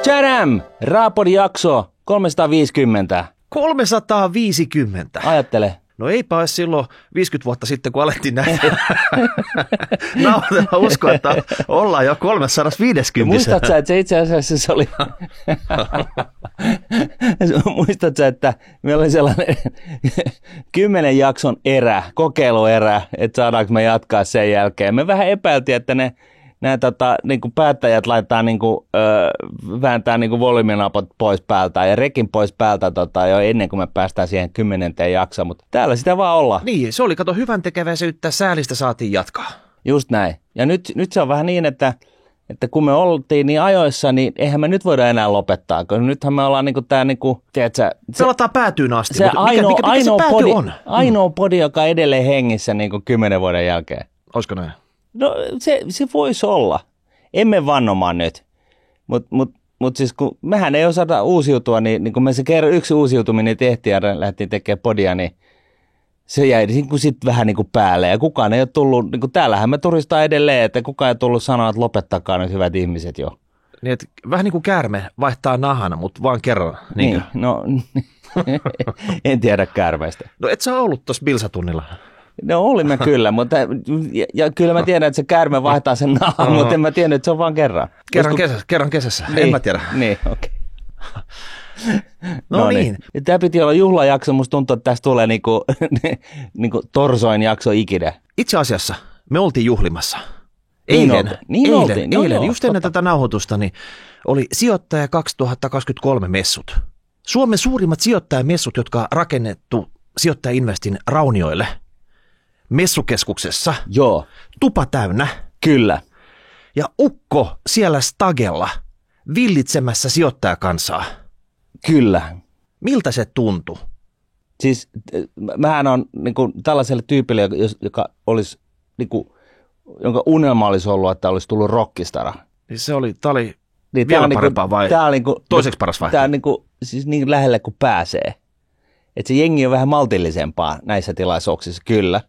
Tadam! Raapodin jakso 350. 350. Ajattele. No eipä ole silloin 50 vuotta sitten, kun alettiin näin nauhoitella uskoa, että ollaan jo 350. Muistatko sä, että se itse asiassa se oli... Muistatko sä, että meillä oli sellainen 10 jakson kokeiluerä, että saadaanko me jatkaa sen jälkeen. Me vähän epäiltiin, että nämä niinku päättäjät laittaa vääntää niinku volyyminapot pois päältä ja rekin pois päältä jo ennen kuin me päästään siihen 10. jaksoon, mutta täällä sitä vaan ollaan. Niin, se oli, kato, hyvän tekeväisyyttä, säälistä saatiin jatkaa. Just näin. Ja nyt se on vähän niin, että kun me oltiin niin ajoissa, niin eihän me nyt voida enää lopettaa, koska nythän me ollaan niinku tää niinku, tiedätkö, pelataan päätyyn asti, se mutta mikä se pääty on? Ainoa podi, joka on edelleen hengissä niinku 10 vuoden jälkeen. Olisiko näin? No se voisi olla. Emme vannomaan nyt. Mut siis kun mehän ei osata uusiutua, niin kun me se yksi uusiutuminen tehtiin ja lähdettiin tekemään podia, niin se jäi niin sitten vähän niin kuin päälle. Ja kukaan ei ole tullut, niin kuin täällähän me turistaa edelleen, että kukaan ei tullut sanoa, että lopettakaa nyt hyvät ihmiset jo. Niin, että vähän niin kuin käärme vaihtaa nahana, mutta vaan kerran. Niin, no en tiedä käärmeistä. No et sä ollut tuossa Bilsatunnilla? No olimme kyllä, mutta ja kyllä mä tiedän, että se käärme vaihtaa sen nahan, mutta en mä tiedä, että se on vaan kerran. Kerran kesässä, niin, en mä tiedä. Niin, okei. No niin. Tämä piti olla juhlajakso, musta tuntuu, että tästä tulee niinku torsoin jakso ikinä. Itse asiassa me oltiin juhlimassa. Eilen, just ennen tätä nauhoitusta, niin oli Sijoittaja 2023 messut. Suomen suurimmat sijoittajamessut, jotka on rakennettu Sijoittaja Investin raunioille. Messukeskuksessa. Joo. Tupa täynnä. Kyllä. Ja ukko siellä stagella villitsemässä sijoittajakansaa. Kyllä. Miltä se tuntui? Siis mähän on niinku tällaiselle tyypille, joka olisi niinku, jonka unelma olisi ollut, että olisi tullut rockistara. Tämä oli niin, vielä parempaa vai toiseksi paras vai? Tämä on siis niin lähelle kuin pääsee. Että se jengi on vähän maltillisempaa näissä tilaisuuksissa, kyllä.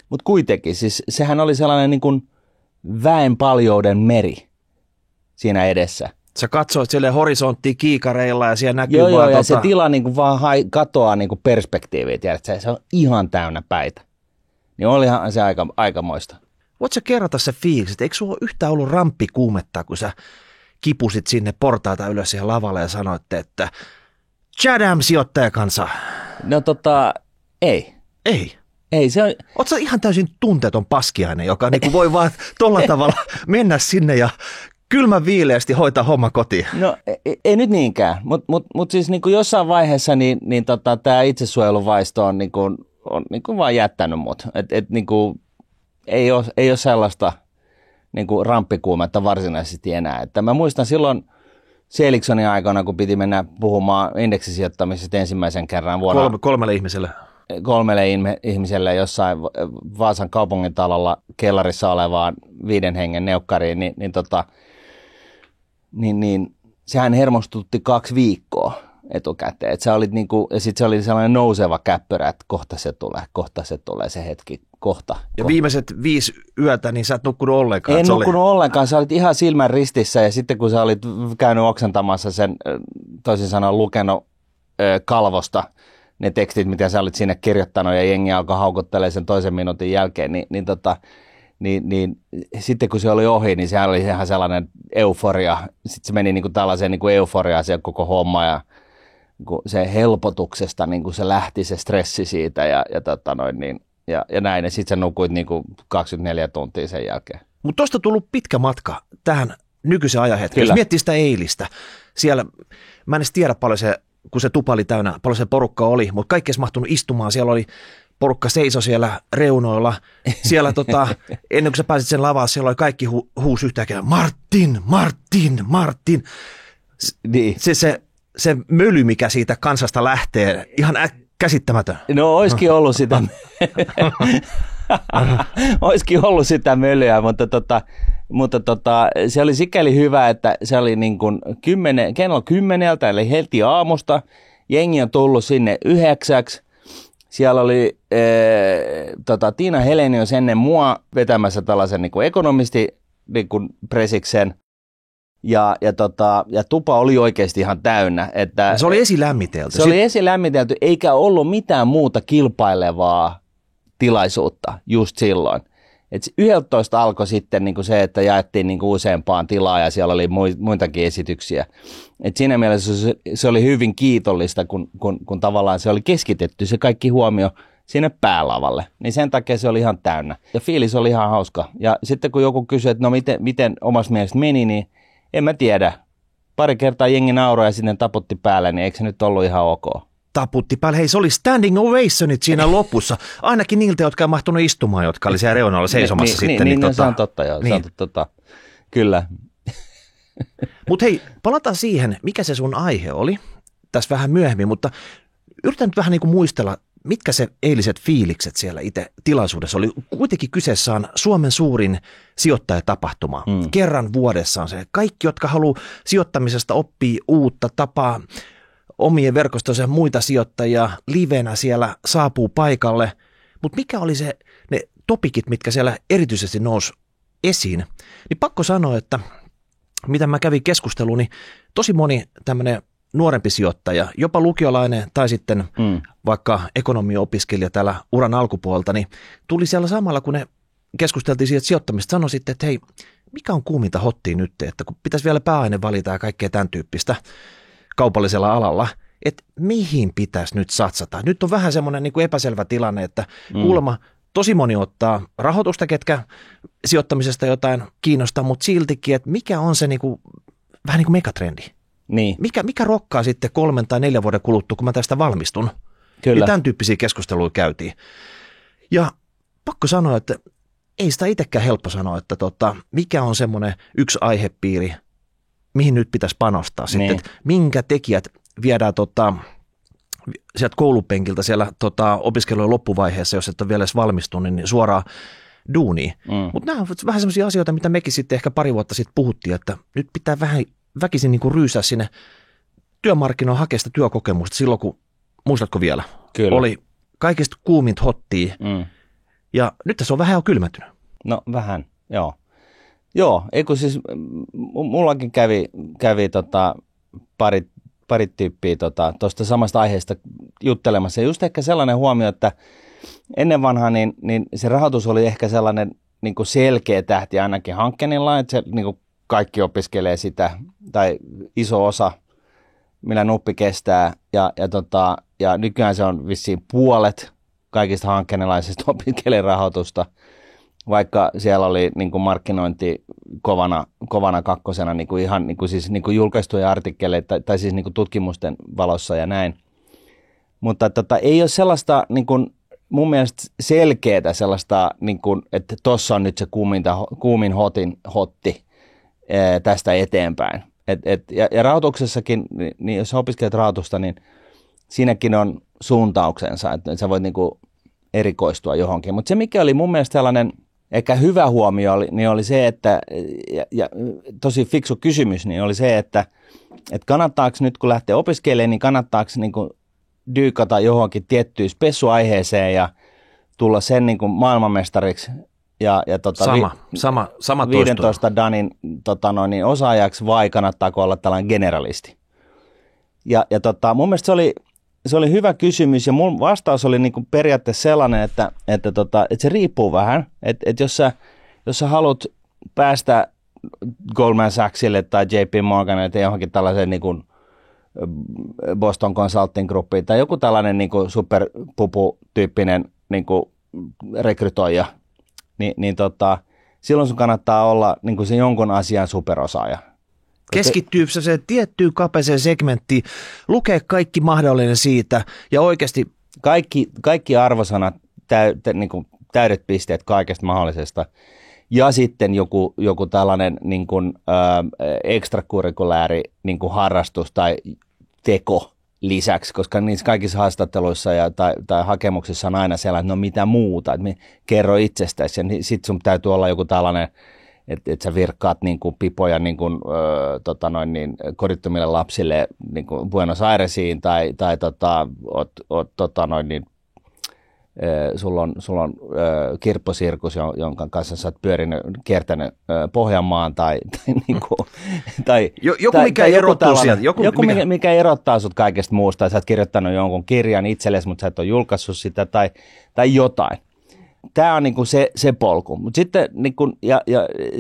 Mutta kuitenkin, siis sehän oli sellainen niin kuin väenpaljouden meri siinä edessä. Sä katsoit siellä horisonttiin kiikareilla ja siellä näkyy vaan ja se tila niin kuin vaan katoaa niin kuin perspektiiviä, tiedätkö? Se on ihan täynnä päitä. Niin olihan se aikamoista. Voitko sä kerrata se fiilis, eikö sulla yhtään ollut ramppi kuumettaa, kun sä kipusit sinne portaita ylös siihen lavalle ja sanoitte, että Tadam, sijoittajakansa. No ei. Ei, se on... Ootko sä ihan täysin tunteeton paskiainen, joka niinku voi vaan tolla tavalla mennä sinne ja kylmän viileästi hoitaa homma kotiin? No ei nyt niinkään, mutta siis niinku jossain vaiheessa niin tämä itsesuojeluvaisto on niinku vaan jättänyt mut. Et niinku ei ole sellaista niinku ramppikuumetta varsinaisesti enää. Että mä muistan silloin Seeliksonin aikana, kun piti mennä puhumaan indeksisijoittamisesta ensimmäisen kerran vuonna. 3 ihmiselle. 3 ihmiselle jossain Vaasan kaupungintalolla kellarissa olevaan 5 hengen neukkariin, niin sehän hermostutti 2 viikkoa etukäteen. Et sä olit ja sitten se oli sellainen nouseva käppyrä, että kohta se tulee se hetki, kohta. Ja viimeiset 5 yötä, niin sä et nukkunut ollenkaan? En nukkunut ollenkaan, sä olit ihan silmän ristissä ja sitten kun sä olit käynyt oksentamassa sen, toisin sanoen lukenut kalvosta, ne tekstit, mitä sä olit sinne kirjoittanut ja jengi alkoi haukuttelemaan sen toisen minuutin jälkeen, niin sitten kun se oli ohi, niin sehän oli ihan sellainen euforia. Sitten se meni niin kuin tällaiseen niin kuin euforiaan se koko homma ja se helpotuksesta niin kuin se lähti se stressi siitä ja näin. Ja sitten sä nukuit niin kuin 24 tuntia sen jälkeen. Mutta tuosta on tullut pitkä matka tähän nykyisen ajan hetkeen. Jos miettii sitä eilistä, siellä, mä en edes tiedä paljon kun se tupa oli täynnä, paljon se porukka oli, mutta kaikki ei mahtunut istumaan. Siellä oli porukka seiso siellä reunoilla. Siellä ennen kuin sä pääsit sen lavaan, siellä oli kaikki huusi yhtäkkiä, Martin. Niin. Se möly, mikä siitä kansasta lähtee, ihan käsittämätön. No olisikin ollut sitä, mölyä, mutta se oli sikäli hyvä, että se oli niin kuin kello 10, eli heti aamusta. Jengi on tullut sinne 9. Siellä oli Tiina Helenius ennen mua vetämässä tällaisen niin kuin ekonomisti niin kuin presiksen. Ja tupa oli oikeasti ihan täynnä. Että se oli esilämmitelty. Se oli esilämmitelty, eikä ollut mitään muuta kilpailevaa tilaisuutta just silloin. Et 11 alkoi sitten niin kuin se, että jaettiin niin kuin useampaan tilaa ja siellä oli muitakin esityksiä. Et siinä mielessä se oli hyvin kiitollista, kun tavallaan se oli keskitetty se kaikki huomio sinne päälavalle. Niin sen takia se oli ihan täynnä. Ja fiilis oli ihan hauska. Ja sitten kun joku kysyi, että no miten omasta mielestä meni, niin en mä tiedä. Pari kertaa jengi nauroi ja sitten taputti päälle, niin eikö se nyt ollut ihan ok? Taputti päälle. Hei, se oli standing ovationit siinä lopussa. Ainakin niiltä, jotka ei mahtunut istumaan, jotka oli siellä reunalla seisomassa sitten. Niin, se on totta, joo. Niin. Se on kyllä. Mutta hei, palataan siihen, mikä se sun aihe oli tässä vähän myöhemmin, mutta yritän nyt vähän niin kuin muistella, mitkä se eiliset fiilikset siellä itse tilaisuudessa oli. Kuitenkin kyseessä on Suomen suurin sijoittajatapahtuma. Kerran vuodessa on se. Kaikki, jotka haluaa sijoittamisesta oppia uutta tapaa, omien verkostossa ja muita sijoittajia livenä siellä saapuu paikalle. Mutta mikä oli ne topikit, mitkä siellä erityisesti nousi esiin? Niin pakko sanoa, että mitä mä kävin keskusteluun, niin tosi moni tämmöinen nuorempi sijoittaja, jopa lukiolainen tai sitten vaikka ekonomiopiskelija täällä uran alkupuolta, niin tuli siellä samalla, kun ne keskusteltiin siitä sijoittamista, sanoi sitten, että hei, mikä on kuuminta hottia nyt, että kun pitäisi vielä pääaine valita ja kaikkea tämän tyyppistä kaupallisella alalla, että mihin pitäisi nyt satsata. Nyt on vähän semmoinen niin kuin epäselvä tilanne, että kuulemma tosi moni ottaa rahoitusta, ketkä sijoittamisesta jotain kiinnostaa, mutta siltikin, että mikä on se niin kuin, vähän niin kuin megatrendi. Niin. Mikä rokkaa sitten 3 tai 4 vuoden kuluttua, kun mä tästä valmistun? Kyllä. Ja tämän tyyppisiä keskusteluja käytiin. Ja pakko sanoa, että ei sitä itsekään helppo sanoa, että mikä on semmoinen yksi aihepiiri, mihin nyt pitäisi panostaa sitten, niin. Että minkä tekijät viedään sieltä koulupenkiltä siellä opiskelujen loppuvaiheessa, jos et ole vielä edes valmistunut, niin suoraan duuniin. Mutta nämä on vähän semmoisia asioita, mitä mekin sitten ehkä pari vuotta sitten puhuttiin, että nyt pitää vähän väkisin niin kuin ryysää sinne työmarkkinoille hakea sitä työkokemusta silloin, kun, muistatko vielä, Kyllä. oli kaikista kuumint hottia ja nyt se on vähän jo kylmätynyt. No vähän, joo. Joo, eikö siis mullakin kävi pari tyyppiä tuosta samasta aiheesta juttelemassa. Ja just ehkä sellainen huomio, että ennen vanhaa niin se rahoitus oli ehkä sellainen niin kuin selkeä tähti ainakin hankkeenilla, että se niin kuin kaikki opiskelee sitä, tai iso osa, millä nuppi kestää, ja nykyään se on vissiin puolet kaikista hankkeenlaisista opiskelee rahoitusta, vaikka siellä oli niin kuin markkinointi kovana kakkosena niin kuin ihan niin kuin siis niin kuin julkaistuja artikkeleita tai siis niin kuin tutkimusten valossa ja näin. Mutta ei ole sellaista niin kuin mun mielestä selkeää sellaista, niin kuin, että tuossa on nyt se kuumin hotti tästä eteenpäin. Ja rahoituksessakin, niin jos opiskelet rahoitusta, niin siinäkin on suuntauksensa, että sä voit niin kuin erikoistua johonkin. Mutta se, mikä oli mun mielestä sellainen ehkä hyvä huomio, niin oli se, että, ja tosi fiksu kysymys, niin oli se, että kannattaako nyt, kun lähtee opiskelemaan, niin kannattaako niin kuin dyykata johonkin tiettyyn spessuaiheeseen ja tulla sen niin kuin maailmanmestariksi ja sama 15 danin niin osaajaksi, vai kannattaako olla tällainen generalisti? Ja mun mielestä se oli hyvä kysymys, ja mun vastaus oli niin kuin periaatteessa sellainen, että se riippuu vähän, että jos sä haluat päästä Goldman Sachsille tai JP Morganille tai johonkin tällaiseen niin kuin Boston Consulting Groupiin tai joku tällainen niin kuin superpupu-tyyppinen niin kuin rekrytoija, niin silloin sun kannattaa olla niin kuin se jonkun asian superosaaja. Keskittyy se tiettyyn kapeeseen segmenttiin, lukee kaikki mahdollinen siitä ja oikeasti kaikki arvosanat, niin kuin täydet pisteet kaikesta mahdollisesta. Ja sitten joku tällainen niin kuin, ekstrakurrikulääri niin kuin harrastus tai teko lisäksi, koska niissä kaikissa haastatteluissa tai hakemuksissa on aina sellainen, että no mitä muuta, että kerro itsestäsi. Ja sitten sun täytyy olla joku tällainen, että sä virkkaat niin kuin pipoja niin kuin, kodittomille lapsille niin kuin Buenos Airesiin tai oot sulla on kirpposirkus, jonka kanssa sä oot kiertänyt Pohjanmaan joku mikä erottuu sieltä. Mikä erottaa sut kaikesta muusta. Sä oot kirjoittanut jonkun kirjan itsellesi, mutta sä et ole julkaissut sitä tai jotain. Tämä on niinku se polku. Mutta sitten, niinku, ja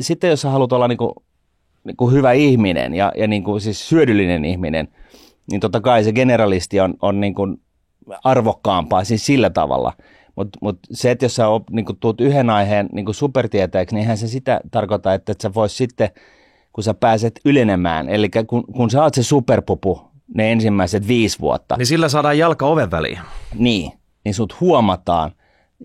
sitten jos sä haluat olla niinku hyvä ihminen ja niinku siis hyödyllinen ihminen, niin totta kai se generalisti on niinku arvokkaampaa siis sillä tavalla. Mut se, että jos sä niinku tuut yhden aiheen niinku supertieteeksi, niin eihän se sitä tarkoita, että sä vois sitten, kun sä pääset ylenemään, eli kun sä oot se superpupu ne ensimmäiset 5 vuotta. Niin sillä saadaan jalka oven väliin. Niin sut huomataan.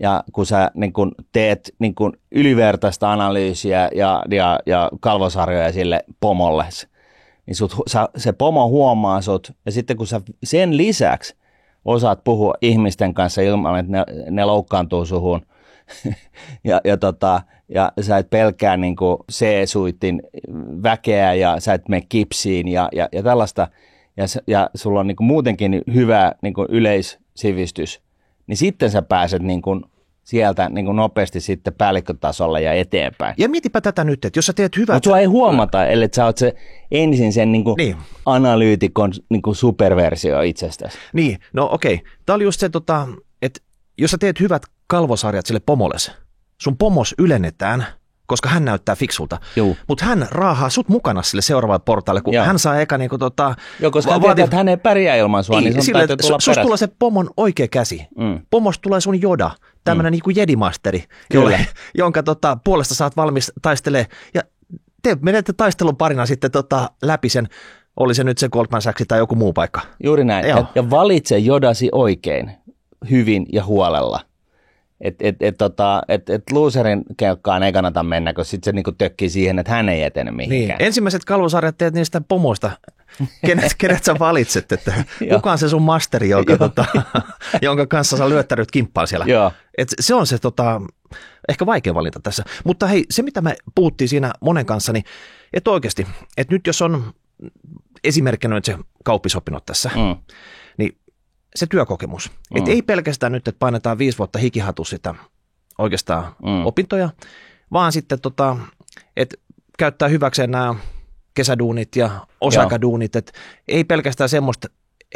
Ja kun sä niin kun teet niin kun ylivertaista analyysiä ja kalvosarjoja sille pomolle, niin se pomo huomaa sut. Ja sitten kun sä sen lisäksi osaat puhua ihmisten kanssa ilman, että ne loukkaantuu suhun, ja sä et pelkää niin kuin C-suitin väkeä ja sä et mene kipsiin ja tällaista, ja sulla on niin kuin muutenkin hyvä niin kuin yleissivistys, niin sitten sä pääset niin kuin sieltä niin kuin nopeasti sitten päällikkötasolle ja eteenpäin. Ja mietipä tätä nyt, että jos sä teet hyvää... Mutta sua ei huomata, ellei sä oot se ensin sen niin kuin analyytikon niin kuin superversio itsestäsi. Niin, no okei. Tämä oli just se, että jos sä teet hyvät kalvosarjat sille pomolles, sun pomos ylennetään, koska hän näyttää fiksulta. Mutta hän raahaa sut mukana sille seuraavalle portaalle, kun hän saa eka niinku koska hän tietää, että hän ei pärjää ilman sua, niin sun täytyy tulla perässä. Tulee se pomon oikea käsi. Pomosta tulee sun Yoda, tämmönen niinku jedimasteri, jonka puolesta saat valmis taistelee. Ja te menette taistelun parina sitten läpi sen, oli se nyt se Goldman Sachs tai joku muu paikka. Juuri näin. Ja valitse Yodasi oikein, hyvin ja huolella. Et loserin kelkkaan ei kannata mennä, kun sitten se niinku tökkii siihen, että hän ei etene mihinkään. Niin. Ensimmäiset kalvosarjat teet niistä pomoista. Kenet sä valitset, että kuka on se sun masteri, jonka kanssa sä lyöttäryt kimppaan siellä. Et se on se ehkä vaikea valinta tässä. Mutta hei, se mitä me puhuttiin siinä monen kanssa, niin että oikeasti, että nyt jos on esimerkkinä nyt se kauppisopinnot tässä, niin se työkokemus. Että ei pelkästään nyt, että painetaan 5 vuotta hikihatu sitä oikeastaan opintoja, vaan sitten, että käyttää hyväkseen nämä kesäduunit ja osa-aikaduunit. Että ei pelkästään semmoista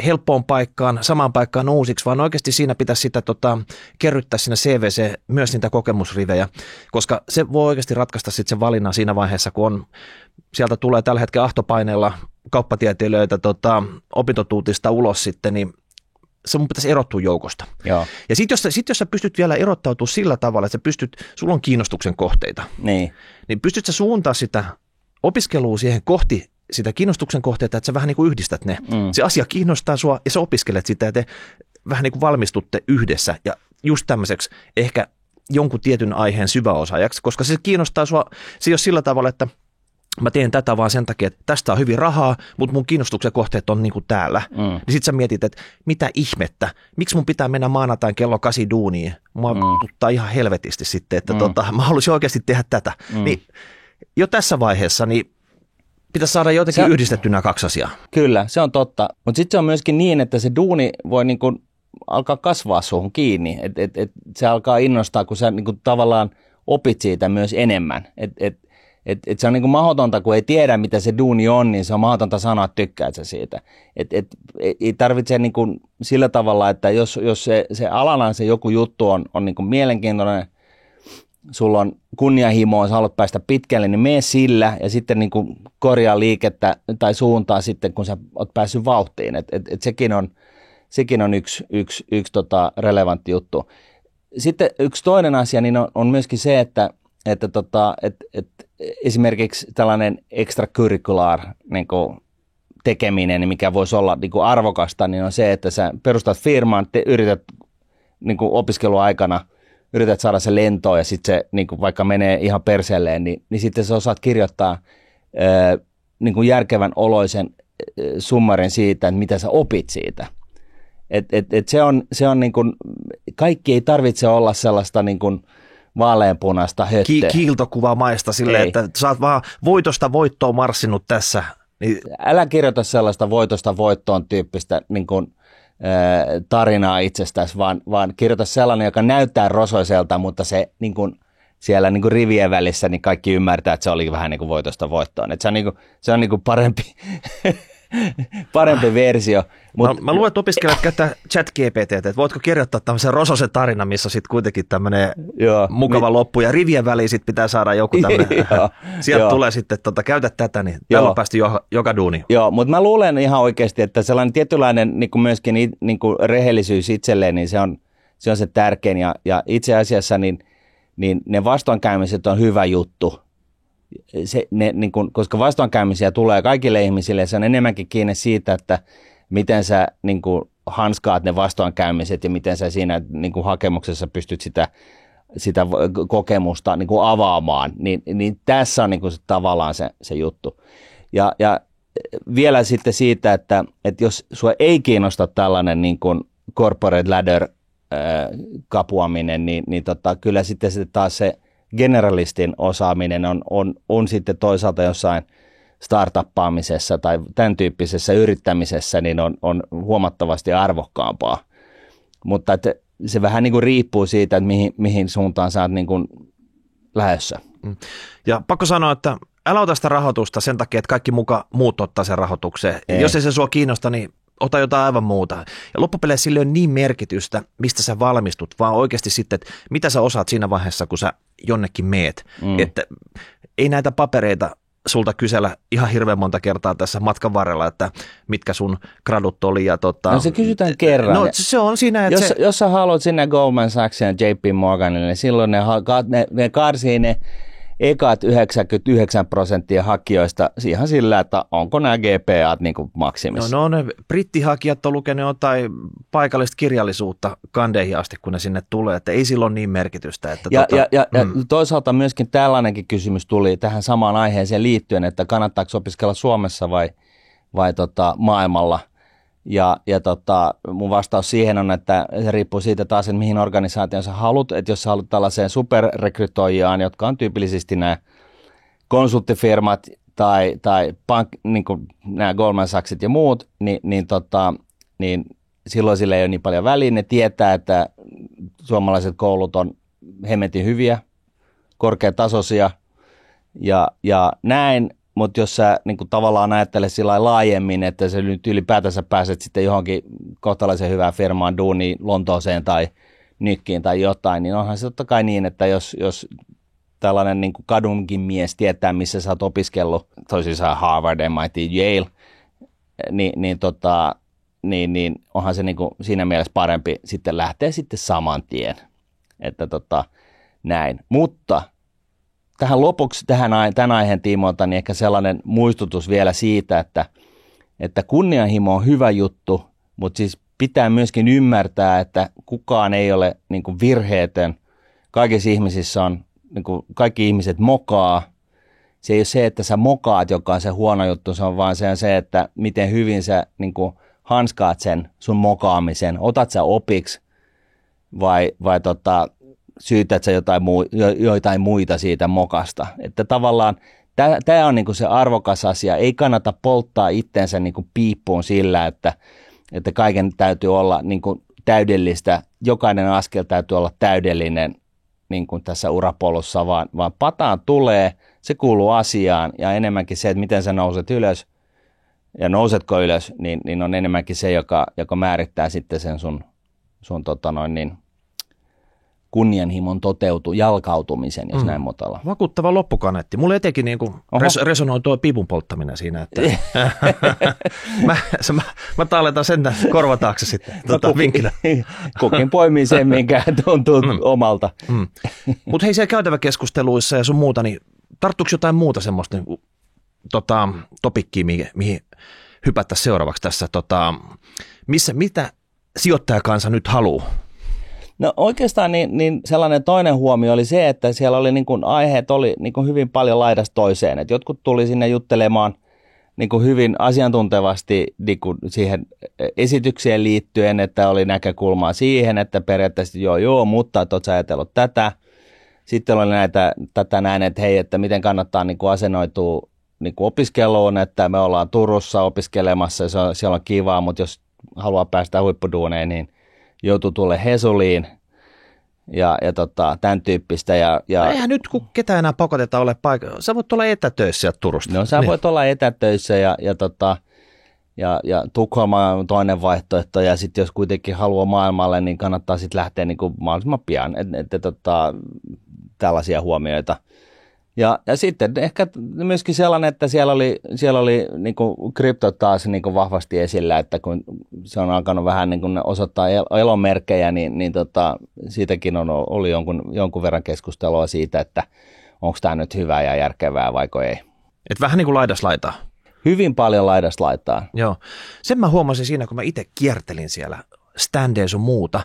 helppoon paikkaan, samaan paikkaan uusiksi, vaan oikeasti siinä pitäisi sitä kerryttää siinä CVC myös niitä kokemusrivejä, koska se voi oikeasti ratkaista sitten sen valinnan siinä vaiheessa, kun sieltä tulee tällä hetkellä ahtopaineella kauppatieteilijöitä opintotuutista ulos sitten, niin se mun pitäisi erottua joukosta. Joo. Ja sitten jos sä pystyt vielä erottautumaan sillä tavalla, että sulla on kiinnostuksen kohteita, niin pystyt sä suuntaa sitä opiskelua siihen kohti sitä kiinnostuksen kohteita, että sä vähän niin kuin yhdistät ne. Se asia kiinnostaa sua ja sä opiskelet sitä ja te vähän niin kuin valmistutte yhdessä ja just tämmöiseksi ehkä jonkun tietyn aiheen syväosaajaksi, koska se kiinnostaa sua, se ei ole sillä tavalla, että mä teen tätä vaan sen takia, että tästä on hyvin rahaa, mutta mun kiinnostuksen kohteet on niin kuin täällä. Niin sit sä mietit, että mitä ihmettä, miksi mun pitää mennä maanantain kello 8 duuniin? Mua tuttaa ihan helvetisti sitten, että mä haluaisin oikeasti tehdä tätä. Niin jo tässä vaiheessa niin pitäisi saada jotenkin yhdistetty nämä 2 asiaa. Kyllä, se on totta. Mutta sitten se on myöskin niin, että se duuni voi niinku alkaa kasvaa suhun kiinni. Et se alkaa innostaa, kun sä niinku tavallaan opit siitä myös enemmän. Et se on niinku mahdotonta, kun ei tiedä, mitä se duuni on, niin se on mahdotonta sanoa, että tykkäät sä siitä. Ei tarvitse niinku sillä tavalla, että jos se alana se joku juttu on niinku mielenkiintoinen, sulla on kunnianhimoa, sä haluat päästä pitkälle, niin mene sillä ja sitten niinku korjaa liikettä tai suuntaa sitten, kun sä oot päässyt vauhtiin. Sekin on yksi relevantti juttu. Sitten yksi toinen asia niin on myöskin se, että esimerkiksi tällainen extracurricular niin kuin tekeminen, mikä voisi olla niin kuin arvokasta, niin on se, että sä perustat firman, yrität niin kuin opiskeluaikana, yrität saada se lentoon ja sitten se niin kuin vaikka menee ihan perseelleen, niin sitten sä osaat kirjoittaa niin kuin järkevän oloisen summarin siitä, että mitä sä opit siitä. Se on niin kuin, kaikki ei tarvitse olla sellaista niin kuin vaaleanpunaista höttöä. Kiiltokuvamaista silleen, että sä oot vaan voitosta voittoon marssinut tässä. Niin... Älä kirjoita sellaista voitosta voittoon tyyppistä niin kuin tarinaa itsestäsi, vaan kirjoita sellainen, joka näyttää rosoiselta, mutta se niin kuin, siellä niin kuin rivien välissä niin kaikki ymmärtää, että se oli vähän niin kuin voitosta voittoon. Että se on niin kuin parempi versio. Mä luulen, että opiskelijat käyttää ChatGPT, että voitko kirjoittaa tämmöisen rososen tarina, missä sitten kuitenkin tämmöinen mukava loppu ja rivien väliin sitten pitää saada joku tämmöinen. Sieltä tulee sitten, käytä tätä, niin täällä on päästy joka duuni. Joo, mutta mä luulen ihan oikeasti, että sellainen tietynlainen niin kuin myöskin niin kuin rehellisyys itselleen, niin se on se tärkein ja itse asiassa niin ne vastoinkäymiset on hyvä juttu. Niin kun, koska vastoinkäymisiä tulee kaikille ihmisille, se on enemmänkin kiinni siitä, että miten sä niin kun, hanskaat ne vastoinkäymiset ja miten sä siinä niin kun, hakemuksessa pystyt sitä kokemusta niin kun, avaamaan. Niin tässä on niin kun, tavallaan se juttu. Ja vielä sitten siitä, että jos sua ei kiinnosta tällainen niin kun corporate ladder kapuaminen, niin kyllä sitten taas se generalistin osaaminen on sitten toisaalta jossain startuppaamisessa tai tämän tyyppisessä yrittämisessä niin on huomattavasti arvokkaampaa. Mutta että se vähän niin kuin riippuu siitä, että mihin suuntaan sä oot niin kuin lähdössä. Ja pakko sanoa, että älä ota sitä rahoitusta sen takia, että kaikki muut ottaa sen rahoitukseen. Jos ei se sua kiinnosta, niin ota jotain aivan muuta. Ja loppupeleissä sille on niin merkitystä, mistä sä valmistut, vaan oikeasti sitten, että mitä sä osaat siinä vaiheessa, kun sä jonnekin meet. Että ei näitä papereita sulta kysellä ihan hirveän monta kertaa tässä matkan varrella, että mitkä sun gradut oli. Ja no se kysytään kerran. No se on siinä, että jos sä haluat sinne Goldman Sachs ja JP Morganille, niin silloin ne karsii ne ekat 99% hakijoista ihan sillä, että onko nämä GPAt niin kuin maksimissa. No ne brittihakijat on lukenut jotain paikallista kirjallisuutta kandeihin asti, kun ne sinne tulee, että ei silloin niin merkitystä. Että ja toisaalta myöskin tällainenkin kysymys tuli tähän samaan aiheeseen liittyen, että kannattaako opiskella Suomessa vai maailmalla. Ja mun vastaus siihen on, että se riippuu siitä taas, että mihin organisaatioon sä haluat. Että jos sä haluat tällaiseen superrekrytoijaan, jotka on tyypillisesti nämä konsulttifirmat tai niin kuin nämä Goldman Sachsit ja muut, niin silloin sillä ei ole niin paljon väliä. Ne tietää, että suomalaiset koulut on hemmetin hyviä, korkeatasoisia ja näin. Mutta jos sä niin kuin tavallaan ajattelet sillä laajemmin, että sä nyt ylipäätänsä pääset sitten johonkin kohtalaisen hyvään firmaan duuniin Lontooseen tai Nykkiin tai jotain, niin onhan se totta kai niin, että jos tällainen niin kuin kadunkin mies tietää, missä sä oot opiskellut, toisaalta Harvard, MIT, Yale, niin onhan se niin kuin siinä mielessä parempi sitten lähteä sitten saman tien. Että näin. Mutta tähän lopuksi tämän aiheen tiimoilta niin ehkä sellainen muistutus vielä siitä, että kunnianhimo on hyvä juttu, mutta siis pitää myöskin ymmärtää, että kukaan ei ole niin kuin virheetön. Kaikissa ihmisissä on, niin kuin kaikki ihmiset mokaa. Se ei ole se, että sä mokaat, joka on se huono juttu, se on vaan se, että miten hyvin sä niin kuin hanskaat sen sun mokaamisen. Otat sä opiksi vai syytät sä jotain muita siitä mokasta. Että tavallaan tämä on niinku se arvokas asia. Ei kannata polttaa itsensä niinku piippuun sillä, että kaiken täytyy olla niinku täydellistä. Jokainen askel täytyy olla täydellinen niinku tässä urapolussa, vaan pataan tulee, se kuuluu asiaan ja enemmänkin se, että miten sä nouset ylös ja nousetko ylös, niin on enemmänkin se, joka määrittää sitten sen sun kunnianhimon jalkautumisen, jos näin motalla. Vakuuttava loppukaneetti. Mulle etenkin niin kuin resonoi tuo piipun polttaminen siinä, että mä talletan sen korva taakse sitten vinkkinä. Kukin poimii sen, minkä tuntuu omalta. Mutta hei, siellä käytäväkeskusteluissa ja sun muuta, niin tarttuuko jotain muuta semmoista niin, topikkiä, mihin hypättäisiin seuraavaksi tässä? Mitä sijoittajakansa nyt haluaa? No oikeastaan niin sellainen toinen huomio oli se, että siellä oli niin kuin aiheet oli niin kuin hyvin paljon laidasta toiseen. Et jotkut tuli sinne juttelemaan niin kuin hyvin asiantuntevasti niin kuin siihen esitykseen liittyen, että oli näkökulmaa siihen, että periaatteessa mutta et ootko ajatellut tätä. Sitten oli tätä näin, että hei, että miten kannattaa niin kuin asennoitua niin kuin opiskeluun, että me ollaan Turussa opiskelemassa ja siellä on kivaa, mutta jos haluaa päästä huippuduuneen, niin joutuu tulle Hesuliin ja tämän tyyppistä. Eihän nyt kun ketään enää pakotetaan ole paikalla. Sä voit olla etätöissä sieltä Turusta. No sä voit olla etätöissä ja Tukholma on toinen vaihtoehto, ja sitten jos kuitenkin haluaa maailmalle, niin kannattaa sitten lähteä niin kuin mahdollisimman pian, tällaisia huomioita. Ja sitten ehkä myöskin sellainen, että siellä oli niin kuin krypto taas niin kuin vahvasti esillä, että kun se on alkanut vähän niin kuin osoittaa elonmerkkejä, niin siitäkin oli jonkun verran keskustelua siitä, että onko tämä nyt hyvää ja järkevää vaiko ei. Et vähän niin kuin laidaslaitaa. Hyvin paljon laidaslaitaa. Joo. Sen mä huomasin siinä, kun mä itse kiertelin siellä standeja sun muuta.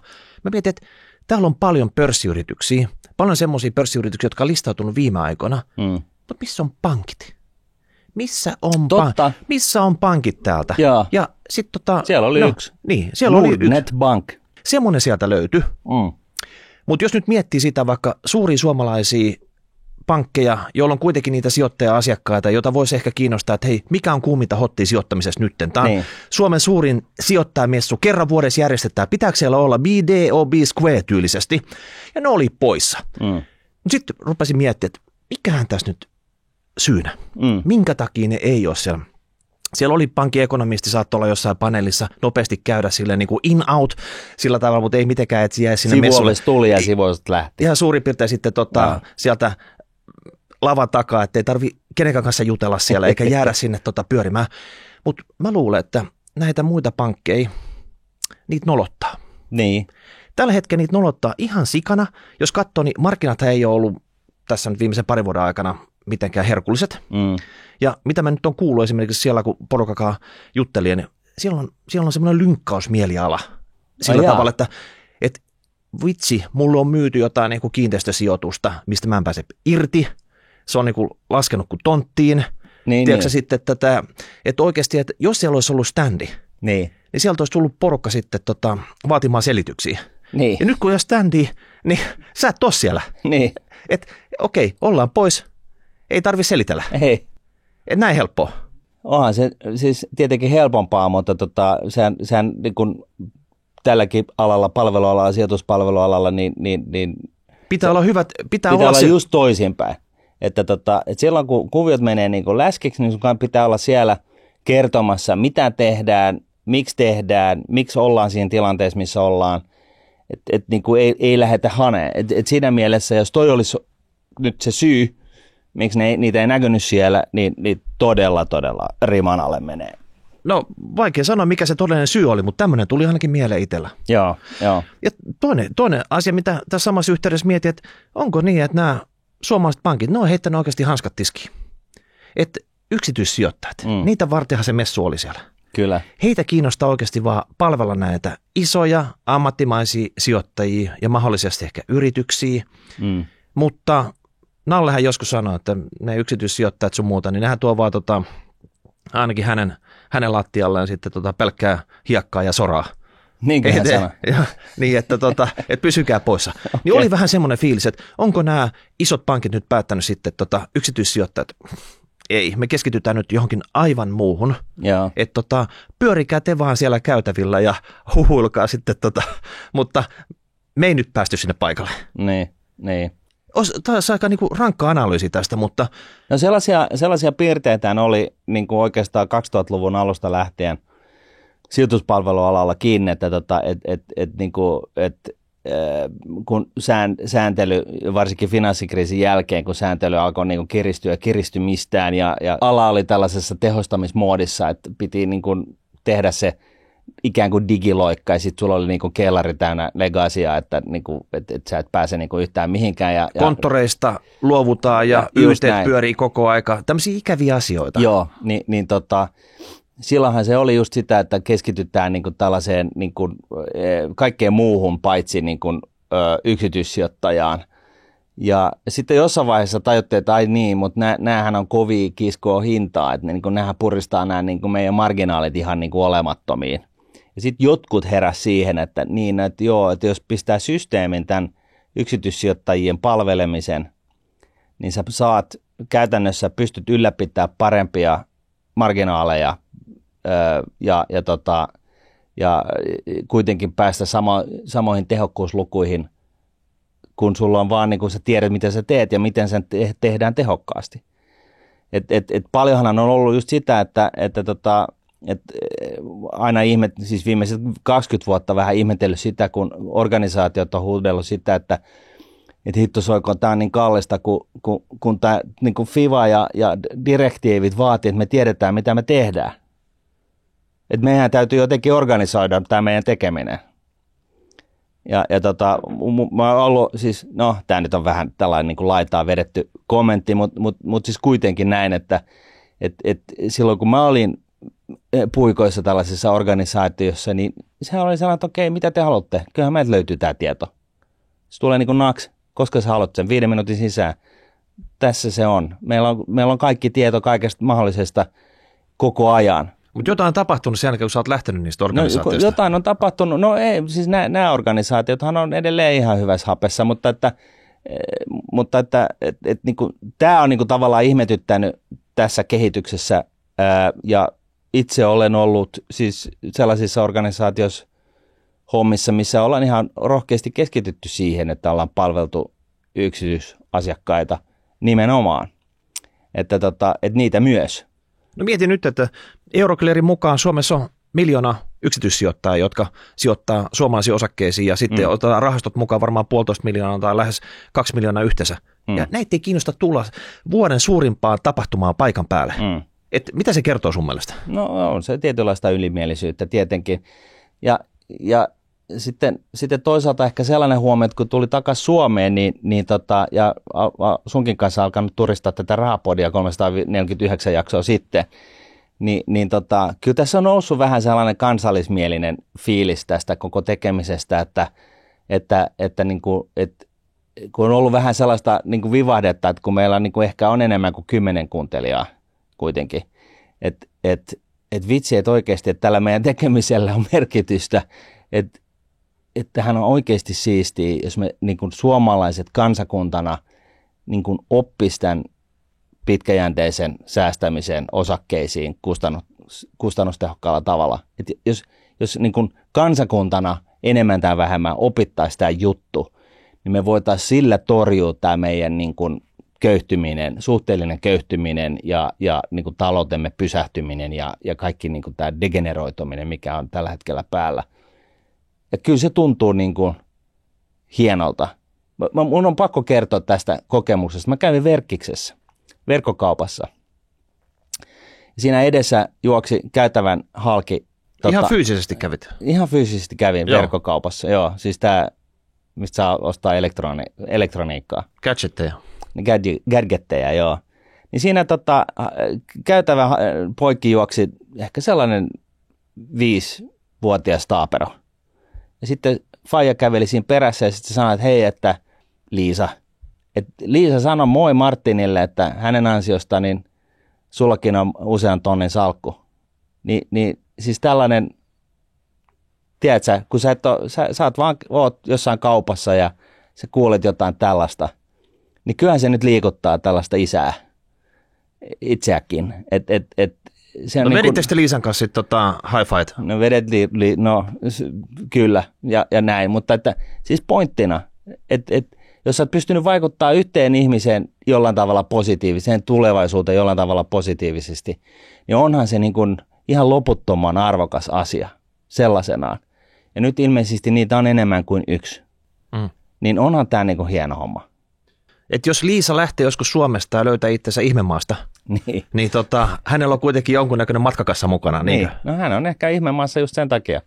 Mä mietin, että täällä on paljon pörssiyrityksiä, paljon semmoisia pörssiyrityksiä, jotka on listautunut viime aikoina. Mutta missä on pankit? Missä on pankit täältä? Joo. Ja sit siellä oli yksi. Niin, siellä oli yksi. Nordnet Bank. Semmoinen sieltä löytyi. Mutta jos nyt miettii sitä vaikka suuria suomalaisia pankkeja, joilla on kuitenkin niitä sijoittaja-asiakkaita, joita voisi ehkä kiinnostaa, että hei, mikä on kuuminta hottia sijoittamisessa nytten? Tämä on Suomen suurin sijoittajamessu, kerran vuodessa järjestetään. Pitääkö siellä olla BDOB Square tyylisesti? Ja ne oli poissa. Sitten rupesin miettimään, että mikähän tässä nyt syynä? Minkä takia ne ei ole siellä? Siellä oli pankkiekonomisti, saattoi olla jossain paneelissa nopeasti käydä silleen niin kuin in-out sillä tavalla, mutta ei mitenkään, että jää sinne messulle. Tuli ja sivuollista lähti. Ihan suurin piirtein sitten sieltä lavan takaa, ettei tarvitse kenenkään kanssa jutella siellä eikä jäädä sinne pyörimään. Mutta mä luulen, että näitä muita pankkeja, niitä nolottaa. Niin. Tällä hetkellä niitä nolottaa ihan sikana. Jos katsoo, niin markkinat ei ole ollut tässä nyt viimeisen parin vuoden aikana mitenkään herkulliset. Ja mitä mä nyt on kuullut esimerkiksi siellä, kun porukakaan juttelin, niin siellä on semmoinen lynkkausmieliala sillä tavalla, että vitsi, mulle on myyty jotain niin kuin kiinteistösijoitusta, mistä mä en pääse irti. Se on niin kuin laskenut kuin tonttiin. Tiedätkö sitten, että oikeasti, että jos siellä olisi ollut standi, niin sieltä olisi tullut porukka sitten vaatimaan selityksiä. Niin. Ja nyt kun ei ole standi, niin sä et ole siellä. Niin. Että okei, ollaan pois. Ei tarvitse selitellä. Ei. Et näin helppoa. Onhan se siis tietenkin helpompaa, mutta sehän niin kuin tälläkin alalla, palvelualalla, sijoituspalvelualalla, niin pitää olla hyvät, pitää olla se just toisinpäin. Että silloin kun kuviot menee niin kuin läskiksi, niin sun pitää olla siellä kertomassa, mitä tehdään, miksi ollaan siinä tilanteessa, missä ollaan. Että niin kuin ei lähdetä haneen. Et siinä mielessä, jos toi olisi nyt se syy, miksi niitä ei näkynyt siellä, niin todella riman alle menee. No vaikea sanoa, mikä se todellinen syy oli, mutta tämmöinen tuli ainakin mieleen itsellä. Joo. Ja toinen asia, mitä tässä samassa yhteydessä mietin, että onko niin, että nämä suomalaiset pankit, ne on heittänyt oikeasti hanskat tiskiin. Että yksityissijoittajat, niitä vartenhan se messu oli siellä. Kyllä. Heitä kiinnostaa oikeasti vaan palvella näitä isoja ammattimaisia sijoittajia ja mahdollisesti ehkä yrityksiä, mutta Nallehän joskus sanoi, että ne yksityissijoittajat sun muuta, niin nehän tuo vaan ainakin hänen lattialleen sitten pelkkää hiekkaa ja soraa. Niinköhän hän sanoi. Niin, että pysykää poissa. Okay. Niin oli vähän semmoinen fiilis, että onko nämä isot pankit nyt päättänyt sitten yksityissijoittajat, ei, me keskitytään nyt johonkin aivan muuhun. Että pyörikää te vaan siellä käytävillä ja huhuilkaa sitten, mutta me ei nyt päästy sinne paikalle. Niin. Taisi aika niinku rankka analyysi tästä, mutta no sellaisia piirteitä oli niinku oikeastaan 2000-luvun alusta lähtien sijoituspalvelualalla kiinni, että kun sääntely, varsinkin finanssikriisin jälkeen, kun sääntely alkoi niinku kiristyä kiristymistään ja ala oli tällaisessa tehostamismoodissa, että piti niinku tehdä se ikään kuin digiloikka, ja sitten sulla oli niinku kellari täynnä legasiaa, että niinku, et sä et pääse niinku yhtään mihinkään. Ja konttoreista luovutaan ja YT pyörii koko aika. Tämmöisiä ikäviä asioita. Joo, niin silloinhan se oli just sitä, että keskitytään niinku tällaiseen niinku, kaikkeen muuhun paitsi niinku, yksityissijoittajaan. Ja sitten jossain vaiheessa tajuttiin, että ai niin, mutta näähän on kovia kiskoa hintaa, että niinku, näähän puristaa nämä niinku, meidän marginaalit ihan niinku, olemattomiin. Ja sitten jotkut heräs siihen, että että jos pistää systeemin tämän yksityissijoittajien palvelemisen, niin sä saat käytännössä, pystyt ylläpitämään parempia marginaaleja ja kuitenkin päästä samoihin tehokkuuslukuihin, kun sulla on vaan niin kun sä tiedät, mitä sä teet ja miten sen tehdään tehokkaasti. Paljonhan on ollut just sitä, että aina siis viimeiset 20 vuotta vähän ihmetellyt sitä, kun organisaatiot on huudellut sitä, että hitto soiko, tämä on niin kallista, kun tämä niin kuin FIVA ja direktiivit vaatii, että me tiedetään, mitä me tehdään. Että meidän täytyy jotenkin organisoida tämä meidän tekeminen. Mä oon ollut, siis, no tämä nyt on vähän tällainen niin kuin laitaan vedetty kommentti, mutta siis kuitenkin näin, että silloin kun mä olin puikoissa tällaisessa organisaatiossa, niin sehän oli sellainen, että okei, mitä te haluatte? Kyllähän meiltä löytyy tämä tieto. Se tulee niin kuin naks, koska sä haluat sen 5 minuutin sisään. Tässä se on. Meillä on kaikki tieto kaikesta mahdollisesta koko ajan. Mutta jotain on tapahtunut sen jälkeen, kun sä oot lähtenyt niistä organisaatioista. No, jotain on tapahtunut. No ei, siis nämä organisaatiothan on edelleen ihan hyvässä hapessa, mutta niin tämä on niin kuin tavallaan ihmetyttänyt tässä kehityksessä ja itse olen ollut siis sellaisissa organisaatioissa hommissa, missä ollaan ihan rohkeasti keskitytty siihen, että ollaan palveltu yksityisasiakkaita nimenomaan, että niitä myös. No mietin nyt, että Euroclearin mukaan Suomessa on 1 miljoona yksityissijoittajia, jotka sijoittaa suomalaisiin osakkeisiin ja sitten otetaan rahastot mukaan varmaan 1,5 miljoonaa tai lähes 2 miljoonaa yhteensä. Ja näitä ei kiinnosta tulla vuoden suurimpaan tapahtumaan paikan päälle. Mitä se kertoo sun mielestä? No on se tietynlaista ylimielisyyttä tietenkin. Ja sitten toisaalta ehkä sellainen huomio, että kun tuli takaisin Suomeen, ja sunkin kanssa alkanut turistaa tätä Rahapodia 349 jaksoa sitten, kyllä tässä on noussut vähän sellainen kansallismielinen fiilis tästä koko tekemisestä, että kun on ollut vähän sellaista niin kuin vivahdetta, että kun meillä niin kuin ehkä on enemmän kuin 10 kuuntelijaa kuitenkin, että vitsi, että oikeasti, että tällä meidän tekemisellä on merkitystä, että hän on oikeasti siistiä, jos me niin kuin suomalaiset kansakuntana niin kuin oppisi tämän pitkäjänteisen säästämisen osakkeisiin kustannustehokkaalla tavalla. Et jos niin kuin kansakuntana enemmän tai vähemmän opittaisi tämä juttu, niin me voitaisiin sillä torjua tämä meidän niin kuin köyhtyminen, suhteellinen köyhtyminen ja niin kuin taloutemme pysähtyminen ja kaikki niin kuin tämä degeneroituminen, mikä on tällä hetkellä päällä. Ja kyllä se tuntuu niin kuin hienolta. Mun on pakko kertoa tästä kokemuksesta. Mä kävin Verkkiksessä, verkkokaupassa. Siinä edessä juoksi käytävän halki. Ihan fyysisesti kävit? Ihan fyysisesti kävin verkkokaupassa, joo. Siis tämä, mistä saa ostaa elektroniikkaa. Gadgetteja. Gadgetteja, joo. Niin siinä käytävän poikki juoksi ehkä sellainen 5-vuotias taapero. Ja sitten faija käveli siinä perässä ja sitten sanoi, että hei, että Liisa sanoi moi Martinille, että hänen ansiosta niin sullakin on usean tonnin salkku. Niin siis tällainen, tiedätkö, kun sä oot jossain kaupassa ja sä kuulet jotain tällaista, niin kyllähän se nyt liikuttaa tällaista isää itseäkin. No vedittekö te Liisan kanssa sitten high-fight? No no kyllä ja näin, mutta siis pointtina, että jos sä oot pystynyt vaikuttaa yhteen ihmiseen jollain tavalla positiiviseen tulevaisuuteen jollain tavalla positiivisesti, niin onhan se niin kuin ihan loputtoman arvokas asia sellaisenaan. Ja nyt ilmeisesti niitä on enemmän kuin yksi. Niin onhan tämä niin kuin hieno homma. Että jos Liisa lähtee joskus Suomesta ja löytää itsensä ihmemaasta, niin hänellä on kuitenkin jonkunnäköinen matkakassa mukana. Niin. No hän on ehkä ihmemaassa just sen takia.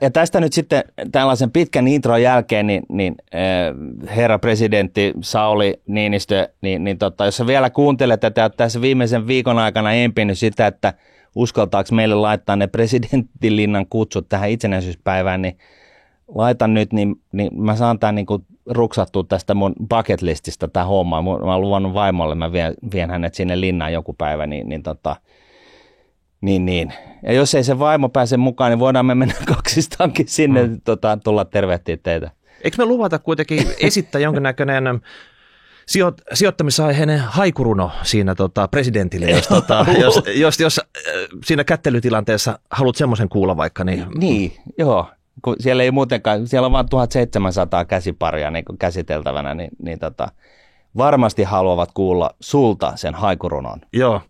Ja tästä nyt sitten tällaisen pitkän intron jälkeen, niin herra presidentti Sauli Niinistö, jos sä vielä kuuntelet, että tässä viimeisen viikon aikana empinyt sitä, että uskaltaako meille laittaa ne presidenttilinnan kutsut tähän itsenäisyyspäivään, niin laitan nyt, niin mä saan tämän niin kuin ruksattua tästä mun bucket lististä tämä homma. Mä oon luvannut vaimolle, mä vien hänet sinne linnaan joku päivä, niin. Ja jos ei se vaimo pääse mukaan, niin voidaan me mennä kaksistaankin sinne tulla tervehtiä teitä. Eikö me luvata kuitenkin esittää jonkinnäköinen Sijoittamisaiheinen haikuruno siinä presidentille, jos siinä kättelytilanteessa haluat semmoisen kuulla vaikka. Niin, joo. Kun siellä ei muutenkaan, siellä on vain 1700 käsiparia niin käsiteltävänä, niin varmasti haluavat kuulla sulta sen haikurunon. Joo.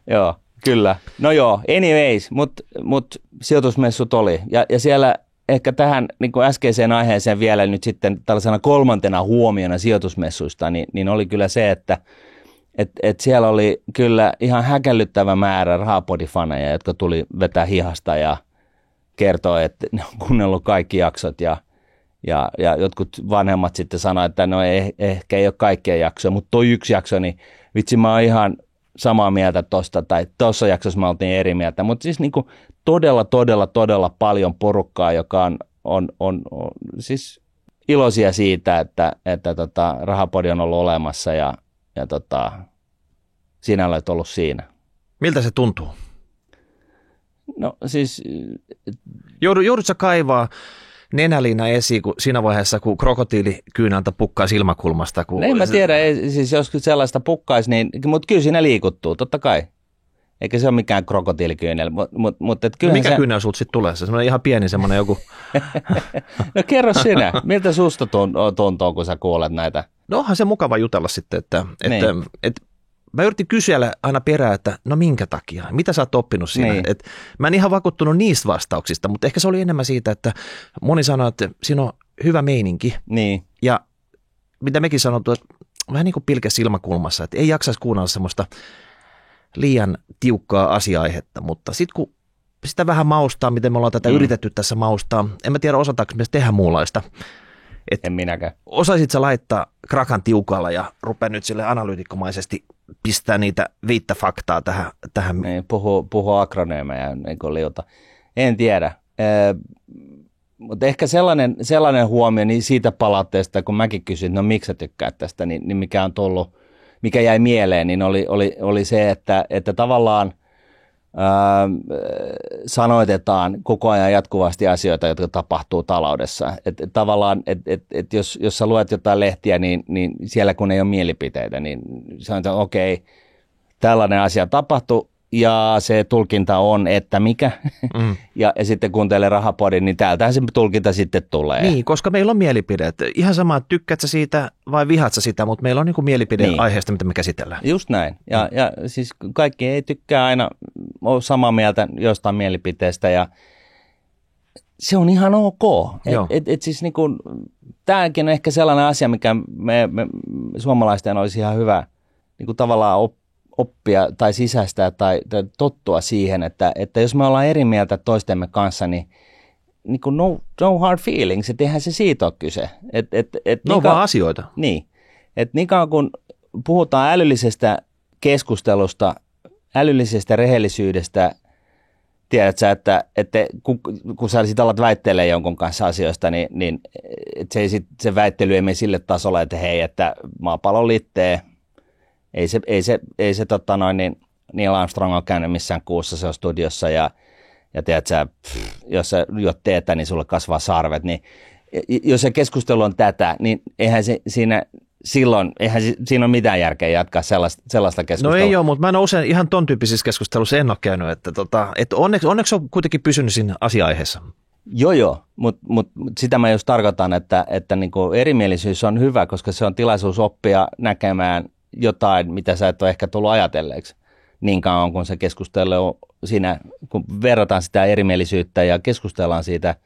Joo, kyllä. No joo, anyways, mut sijoitusmessut oli. Ja siellä ehkä tähän niin kuin äskeiseen aiheeseen vielä nyt sitten tällaisena kolmantena huomiona sijoitusmessuista, niin oli kyllä se, että siellä oli kyllä ihan häkellyttävä määrä rahapodifaneja, jotka tuli vetää hihasta ja kertoi, että ne on kuunnellut kaikki jaksot ja jotkut vanhemmat sitten sanoivat, että no ehkä ei ole kaikkia jaksoja, mutta toi yksi jakso, niin vitsi mä oon ihan samaa mieltä tosta, tai tuossa jaksossa me oltiin eri mieltä, mutta siis niin kuin todella paljon porukkaa, joka on siis iloisia siitä, että rahapodi on ollut olemassa ja sinä olet ollut siinä. Miltä se tuntuu? No siis... Joudutko kaivaa nenäliina esiin siinä vaiheessa, kun krokotiilikyynältä pukkaa silmäkulmasta? En mä tiedä, siis jos sellaista pukkaisi, mutta kyllä siinä liikuttuu, totta kai. Eikä se ole mikään krokotiilikyynel. Mikä kyynel sulta sitten tulee? Se on ihan pieni semmoinen joku... No kerro sinä, miltä susta tuntuu, kun sä kuulet näitä? No onhan se mukava jutella sitten, että mä yritin kysyä aina perään, että no minkä takia, mitä sä oot oppinut siinä. Niin. Mä en ihan vakuuttunut niistä vastauksista, mutta ehkä se oli enemmän siitä, että moni sanoi, että siinä on hyvä meininki. Niin. Ja mitä mekin sanottu, että vähän niin kuin pilke silmäkulmassa, että ei jaksaisi kuunnella semmoista liian tiukkaa asia-aihetta, mutta sitten kun sitä vähän maustaa, miten me ollaan tätä yritetty tässä maustaa, en mä tiedä osataanko me tehdä muunlaista. En minäkään. Osaisit sä laittaa krakan tiukalla ja rupea nyt sille analyytikkomaisesti pistää niitä 5 faktaa tähän. Niin, puhuu akronyymeja niin kuin liuta. En tiedä. Mutta ehkä sellainen huomio niin siitä palautteesta, kun mäkin kysyin, että no miksi sä tykkäät tästä, niin mikä on tullut, mikä jäi mieleen, niin oli se, että tavallaan sanoitetaan koko ajan jatkuvasti asioita, jotka tapahtuu taloudessa. Että tavallaan, että jos sä luet jotain lehtiä, niin siellä kun ei ole mielipiteitä, niin sanotaan, okei, tällainen asia tapahtui, ja se tulkinta on, että mikä, ja sitten kuuntelee Rahapodin, niin täältähän se tulkinta sitten tulee. Niin, koska meillä on mielipide. Ihan sama, tykkäät sä siitä vai vihaat sä sitä, mutta meillä on niin kuin mielipide aiheesta, mitä me käsitellään. Just näin. Ja siis kaikki ei tykkää aina ole samaa mieltä jostain mielipiteestä, ja se on ihan ok. Siis niin kuin, tämäkin on ehkä sellainen asia, mikä me suomalaisten olisi ihan hyvä niin kuin tavallaan oppia tai sisäistää tai tottua siihen, että jos me ollaan eri mieltä toistemme kanssa, niin kuin no hard feelings, että eihän se siitä ole kyse. No vaan asioita. Niin, että niin kauan kun puhutaan älyllisestä keskustelusta, älyllisestä rehellisyydestä, tiedät sä, että kun sä sit alat väittelemään jonkun kanssa asioista, niin se väittely ei mene sille tasolle, että hei, että maapallo litee. Ei se Neil Armstrong on käynyt missään kuussa, se on studiossa ja tiedät sä, jos sä juot teetä, niin sulle kasvaa sarvet, niin jos se keskustelu on tätä, niin eihän siinä ole mitään järkeä jatkaa sellaista keskustelua. No ei ole, mutta mä en ole usein ihan ton tyyppisissä keskustelussa en ole käynyt, että onneksi on kuitenkin pysynyt siinä asia-aiheessa. Joo, mutta sitä mä just tarkoitan, että niinku erimielisyys on hyvä, koska se on tilaisuus oppia näkemään jotain, mitä sä et ole ehkä tullut ajatelleeksi niin kauan, kun se keskustelu siinä, kun verrataan sitä erimielisyyttä ja keskustellaan siitä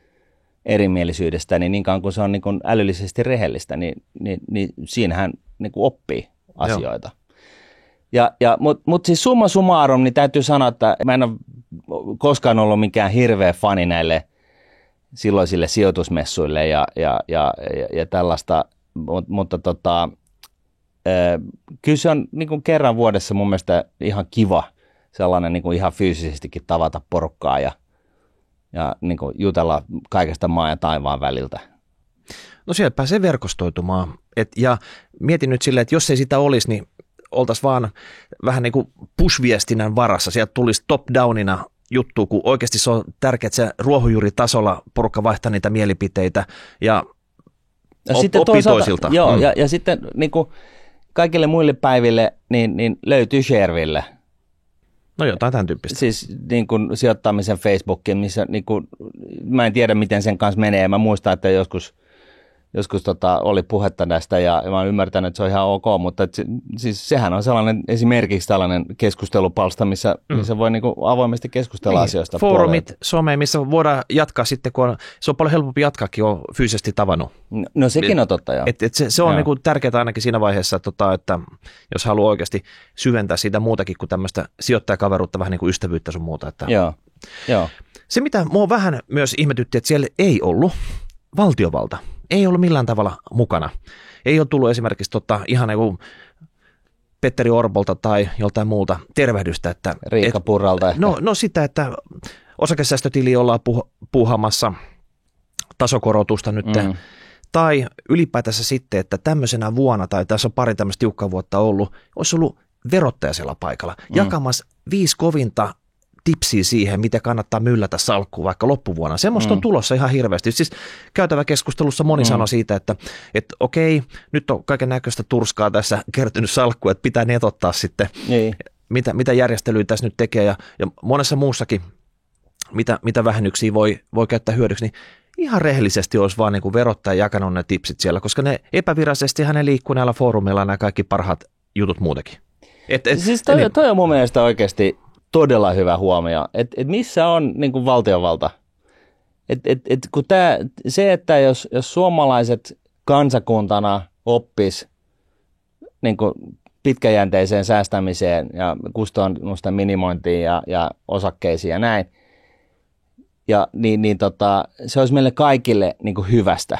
erimielisyydestä, niin kauan kun se on niin kuin älyllisesti rehellistä, niin siinähän niin kuin oppii asioita. Mutta siis summa summarum, niin täytyy sanoa, että mä en ole koskaan ollut mikään hirveä fani näille silloisille sijoitusmessuille ja tällaista, mutta kyllä se on niin kuin kerran vuodessa mun mielestä ihan kiva sellainen niin kuin ihan fyysisestikin tavata porukkaa ja niin kuin jutella kaikesta maan ja taivaan väliltä. No siellä pääsee verkostoitumaan. Ja mietin nyt silleen, että jos ei sitä olisi, niin oltaisiin vaan vähän niin kuin push-viestinnän varassa. Sieltä tulisi top-downina juttu, kun oikeasti se on tärkeää, että se ruohonjuuritasolla porukka vaihtaa niitä mielipiteitä ja oppii toisilta. Joo, ja sitten niin kuin kaikille muille päiville niin löytyy Shareville. No jotain tämän tyyppistä. Siis niin kuin sijoittamisen Facebookiin, missä niin kuin, mä en tiedä miten sen kanssa menee. Mä muistan, että joskus oli puhetta tästä ja mä oon ymmärtänyt, että se on ihan ok, mutta siis sehän on sellainen esimerkiksi tällainen keskustelupalsta, missä voi niin kuin avoimesti keskustella asioista. Foorumit, some, missä voidaan jatkaa sitten, kun se on paljon helpompi jatkaakin, kun on fyysisesti tavannut. No sekin on totta, joo. Se on niin kuin tärkeää ainakin siinä vaiheessa, että jos haluaa oikeasti syventää siitä muutakin kuin tämmöistä sijoittajakaveruutta, vähän niin kuin ystävyyttä sun muuta. Että Joo. Se, mitä mua vähän myös ihmetytti, että siellä ei ollut valtiovalta. Ei ollut millään tavalla mukana. Ei ole tullut esimerkiksi ihan niin kuin Petteri Orpolta tai joltain muulta tervehdystä. Että, Riikka Purralta ehkä. No sitä, että osakesäästötili ollaan puuhaamassa tasokorotusta nyt. Tai ylipäätänsä sitten, että tämmöisenä vuonna, tai tässä on pari tämmöistä tiukkaa vuotta ollut, olisi ollut verottaja siellä paikalla jakamassa 5 kovinta tipsiä siihen, miten kannattaa myllätä salkkuun vaikka loppuvuonna. Semmoista on tulossa ihan hirveästi. Siis käytävä keskustelussa moni sanoi siitä, että okei, nyt on kaiken näköistä turskaa tässä kertynyt salkku, että pitää netottaa sitten, mitä järjestelyä tässä nyt tekee. Ja monessa muussakin, mitä vähennyksiä voi käyttää hyödyksi, niin ihan rehellisesti olisi vaan niin kuin verottaja jakanut ne tipsit siellä, koska ne epävirallisesti ne liikkuu näillä foorumeilla nämä kaikki parhaat jutut muutenkin. Siis toi on mun mielestä oikeasti todella hyvä huomio, että missä on niin kuin valtiovalta. Kun että jos suomalaiset kansakuntana oppis niin kuin pitkäjänteiseen säästämiseen ja kustannusten minimointiin ja osakkeisiin ja näin, niin se olisi meille kaikille niin kuin hyvästä.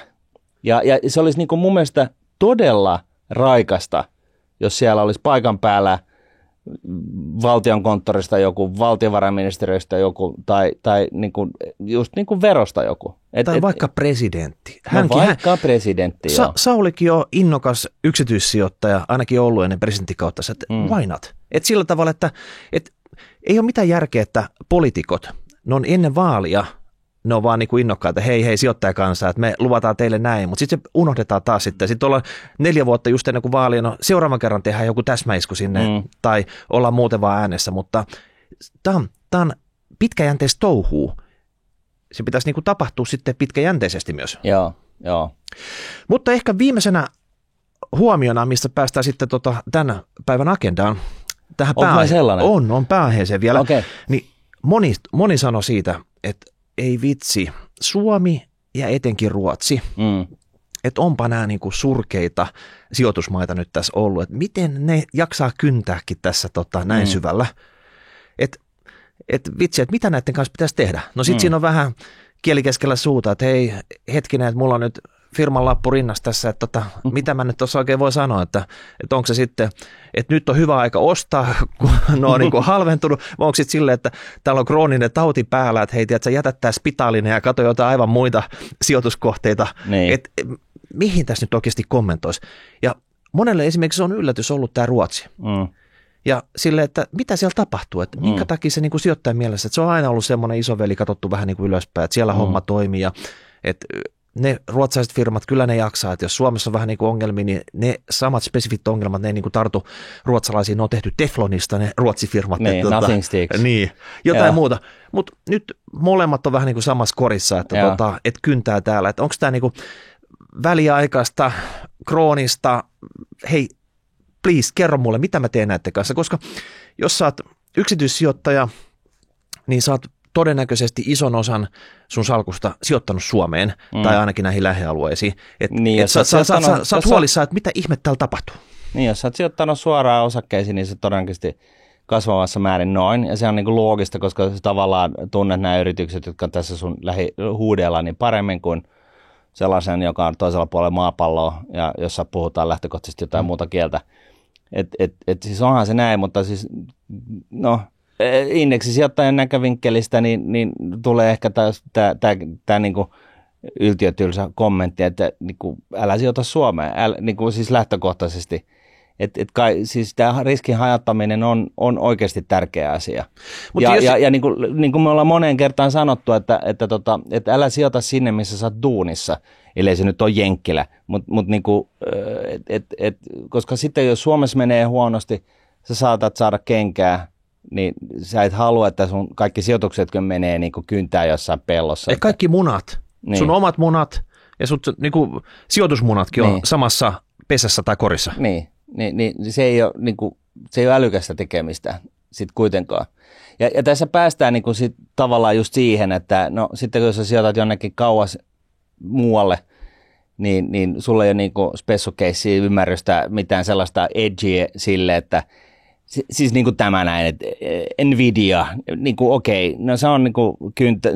Ja se olisi niin kuin mun mielestä todella raikasta, jos siellä olisi paikan päällä valtionkonttorista joku, valtiovarainministeriöstä joku tai niin kuin, just niin kuin verosta joku. Tai vaikka presidentti. Presidentti, joo. Saulikin on innokas yksityissijoittaja, ainakin ollut ennen presidenttikautta, että why not? Et sillä tavalla, että ei ole mitään järkeä, että poliitikot, ne on ennen vaalia, ne on vaan niin kuin innokkaita, hei sijoittajakansa, että me luvataan teille näin, mutta sitten se unohdetaan taas sitten. Sitten ollaan 4 vuotta just ennen kuin vaalia, no seuraavan kerran tehdään joku täsmäisku sinne tai ollaan muuten vaan äänessä, mutta tämä on pitkäjänteistä touhua. Se pitäisi niin kuin tapahtua sitten pitkäjänteisesti myös. Joo. Mutta ehkä viimeisenä huomiona, mistä päästään sitten tämän päivän agendaan, tähän on pääaiheeseen vielä, niin moni sanoi siitä, että ei vitsi, Suomi ja etenkin Ruotsi, että onpa nämä niinku surkeita sijoitusmaita nyt tässä ollut, että miten ne jaksaa kyntääkin tässä näin syvällä, että vitsi, että mitä näiden kanssa pitäisi tehdä. No sitten siinä on vähän kieli keskellä suuta, että hei hetkinen, että mulla on nyt firman lappu rinnassa tässä, että mitä mä nyt tuossa oikein voi sanoa, että onko se sitten, että nyt on hyvä aika ostaa, kun ne on niin kuin halventunut, vai onko sitten silleen, että täällä on krooninen tauti päällä, että hei, tiedätkö, jätä tää spitaalinen ja katso jotain aivan muita sijoituskohteita, että mihin tässä nyt oikeasti kommentoisi. Ja monelle esimerkiksi on yllätys ollut tämä Ruotsi. Ja sille, että mitä siellä tapahtuu, että minkä takia se niin kuin sijoittajan mielessä, että se on aina ollut semmoinen isoveli katsottu vähän niin kuin ylöspäin, että siellä homma toimii ja että ne ruotsalaiset firmat, kyllä ne jaksaa, että jos Suomessa on vähän niin kuin ongelmia, niin ne samat spesifit ongelmat, ne ei niin kuin tartu ruotsalaisiin, ne on tehty Teflonista ne ruotsifirmat. Niin, nothing sticks. Niin, jotain muuta. Mutta nyt molemmat on vähän niin kuin samassa korissa, että et kyntää täällä, että onko tämä niin kuin väliaikaista, kroonista, hei, please, kerro mulle, mitä mä teen näiden kanssa, koska jos sä oot yksityissijoittaja, niin sä oot todennäköisesti ison osan sun salkusta sijoittanut Suomeen tai ainakin näihin lähialueisiin. Sä oot huolissaan, että mitä ihmettä täällä tapahtuu. Niin, jos sä oot sijoittanut suoraan osakkeisiin, niin se todennäköisesti kasvavassa määrin noin. Ja se on niin kuin loogista, koska sä tavallaan tunnet nämä yritykset, jotka on tässä sun lähihuudella niin paremmin kuin sellaisen, joka on toisella puolella maapalloa ja jossa puhutaan lähtökohtaisesti jotain muuta kieltä. Siis onhan se näin, mutta siis no indeksisijoittajan näkövinkkelistä niin tulee ehkä tämä niinku yltiötylsä kommentti, että niinku, älä sijoita Suomeen, niinku, siis lähtökohtaisesti. Siis tämä riskin hajottaminen on oikeasti tärkeä asia. Ja niin kuin me ollaan moneen kertaan sanottu, että älä sijoita sinne, missä sä oot duunissa, ellei se nyt ole Jenkkilä. Niin kuin, koska sitten jos Suomessa menee huonosti, sä saatat saada kenkää, niin sä et halua, että sun kaikki sijoituksetkin menee niin kuin kyntää jossain pellossa. Ja kaikki munat, niin. Sun omat munat ja niin kuin sijoitusmunatkin on samassa pesässä tai korissa. Niin se ei ole, niin kuin, se ei ole älykästä tekemistä sitten kuitenkaan. Ja tässä päästään niin kuin sit tavallaan just siihen, että no sitten kun sä sijoitat jonnekin kauas muualle, niin sulla ei ole niin kuin spessukeissia ymmärrystä mitään sellaista edgiä sille, että siis niin kuin tämä näin, että Nvidia, niin kuin okei, no se on niin kuin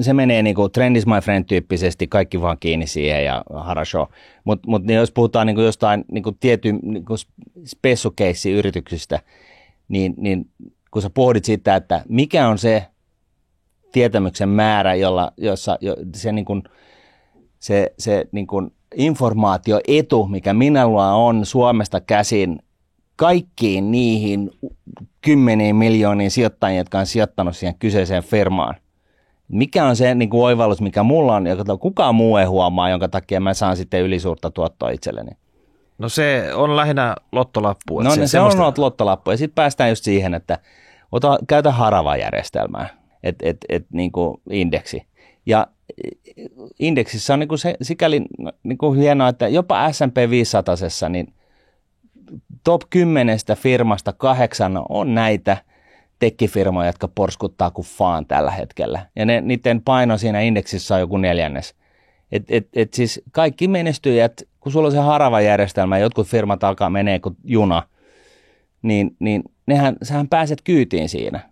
se menee niin kuin trend is my friend -tyyppisesti, kaikki vaan kiinni siihen ja harasho. Mutta jos puhutaan niin kuin jostain niin kuin tietyn niin kuin spessukeissi-yrityksistä, niin kun sä pohdit siitä, että mikä on se tietämyksen määrä, jossa se niin kuin se niin kuin informaatioetu, mikä minulla on Suomesta käsin kaikkiin niihin 10 miljooniin sijoittajia, jotka on sijoittanut siihen kyseiseen firmaan. Mikä on se niin kuin oivallus, mikä mulla on, joka kukaan muu ei huomaa, jonka takia mä saan sitten ylisuurta tuottoa itselleni? No se on lähinnä lottolappu. No se on lottolappu. Ja sitten päästään just siihen, että käytä Harava-järjestelmää, niin kuin indeksi. Ja indeksissä on niin kuin sikäli niin kuin hienoa, että jopa S&P 500:ssa niin top 10 firmasta 8 on näitä tekkifirmoja, jotka porskuttaa kuin faan tällä hetkellä. Ja niiden paino siinä indeksissä on joku 4. Siis kaikki menestyjät, kun sulla on se Harava-järjestelmä ja jotkut firmat alkaa menee kuin juna, niin sähän pääset kyytiin siinä.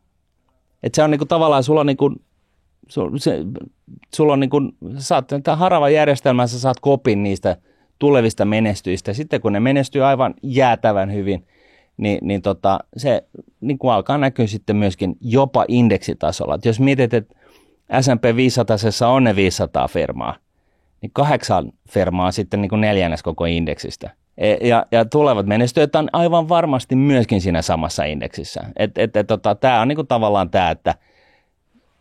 Se on niinku tavallaan, sulla on niinku, sulla on niinku, saat tämän Harava-järjestelmässä saat kopin niistä tulevista menestyistä. Sitten kun ne menestyy aivan jäätävän hyvin, niin se niin kuin alkaa näkyä sitten myöskin jopa indeksitasolla. Et jos mietit, että S&P 500:ssa on ne 500 firmaa, niin 8 firmaa on sitten niin kuin 4. koko indeksistä. Ja tulevat menestyjät on aivan varmasti myöskin siinä samassa indeksissä. Tämä on niin kuin tavallaan tämä, että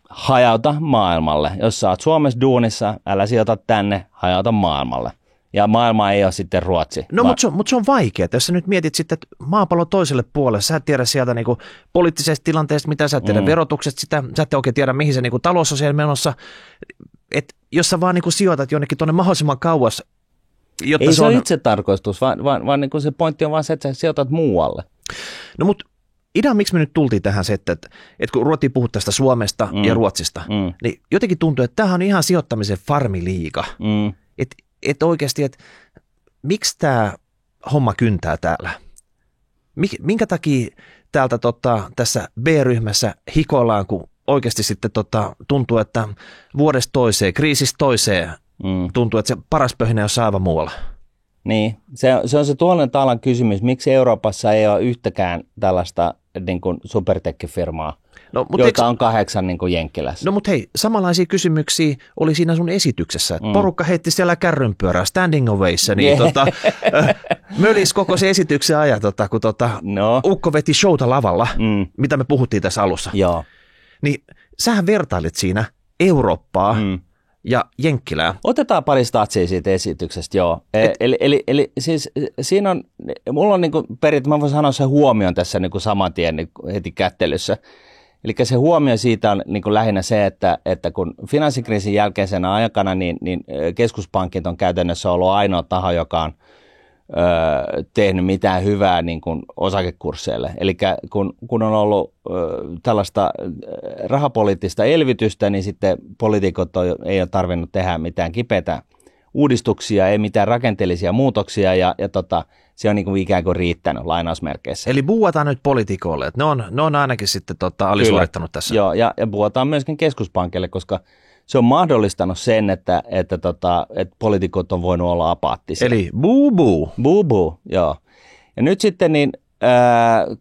hajauta maailmalle. Jos sä oot Suomessa duunissa, älä sijoita tänne, hajauta maailmalle. Ja maailma ei ole sitten Ruotsi. No, mutta se on vaikeaa. Jos sä nyt mietit sitten, että maapallon toiselle puolelle, sä et tiedä sieltä niinku poliittisesta tilanteesta, mitä sä et tiedä verotuksesta, sä et oikein tiedä, mihin se niinku talous on siellä menossa. Et jos sä vaan niinku sijoitat jonnekin tuonne mahdollisimman kauas, jotta ei se ole itse tarkoitus, vaan niinku se pointti on vaan se, että sä sijoitat muualle. No mutta idea, miksi me nyt tultiin tähän se, että kun ruvettiin puhua tästä Suomesta ja Ruotsista, niin jotenkin tuntuu, että tämähän on ihan sijoittamisen farmiliiga. Että oikeasti, että miksi tämä homma kyntää täällä? Minkä takia täältä tässä B-ryhmässä hikoillaan, kun oikeasti sitten tuntuu, että vuodesta toiseen, kriisistä toiseen tuntuu, että se paras pöhinä on aivan muualla? Niin, se on se tuollainen taalan kysymys, miksi Euroopassa ei ole yhtäkään tällaista niin kuin supertekkifirmaa, joita on 8 niin kuin Jenkkilässä. No mutta hei, samanlaisia kysymyksiä oli siinä sun esityksessä. Että porukka heitti siellä kärrynpyörää, standing ovation, niin mölis koko se esityksen ajan, kun ukko veti showta lavalla, mitä me puhuttiin tässä alussa. Joo. Niin sähän vertailit siinä Eurooppaa ja Jenkkilää. Otetaan pari statsia siitä esityksestä, joo. Eli siis siinä on, mulla on niinku periaatteessa, mä voin sanoa sen huomion tässä niinku saman tien niinku heti kättelyssä. Eli se huomio siitä on niinku lähinnä se, että kun finanssikriisin jälkeisenä aikana, niin keskuspankit on käytännössä ollut ainoa taho, joka on tehnyt mitään hyvää niin kuin osakekursseille. Eli kun on ollut tällaista rahapoliittista elvytystä, niin sitten poliitikot ei ole tarvinnut tehdä mitään kipeitä uudistuksia, ei mitään rakenteellisia muutoksia, ja se on niin kuin ikään kuin riittänyt lainausmerkeissä. Eli buuataan nyt poliitikoille, että ne on ainakin sitten alisuorittanut tässä. Joo, ja buuataan myöskin keskuspankille, koska se on mahdollistanut sen, että poliitikot on voinut olla apaattisia. Eli buu-buu. Buu-buu, joo. Ja nyt sitten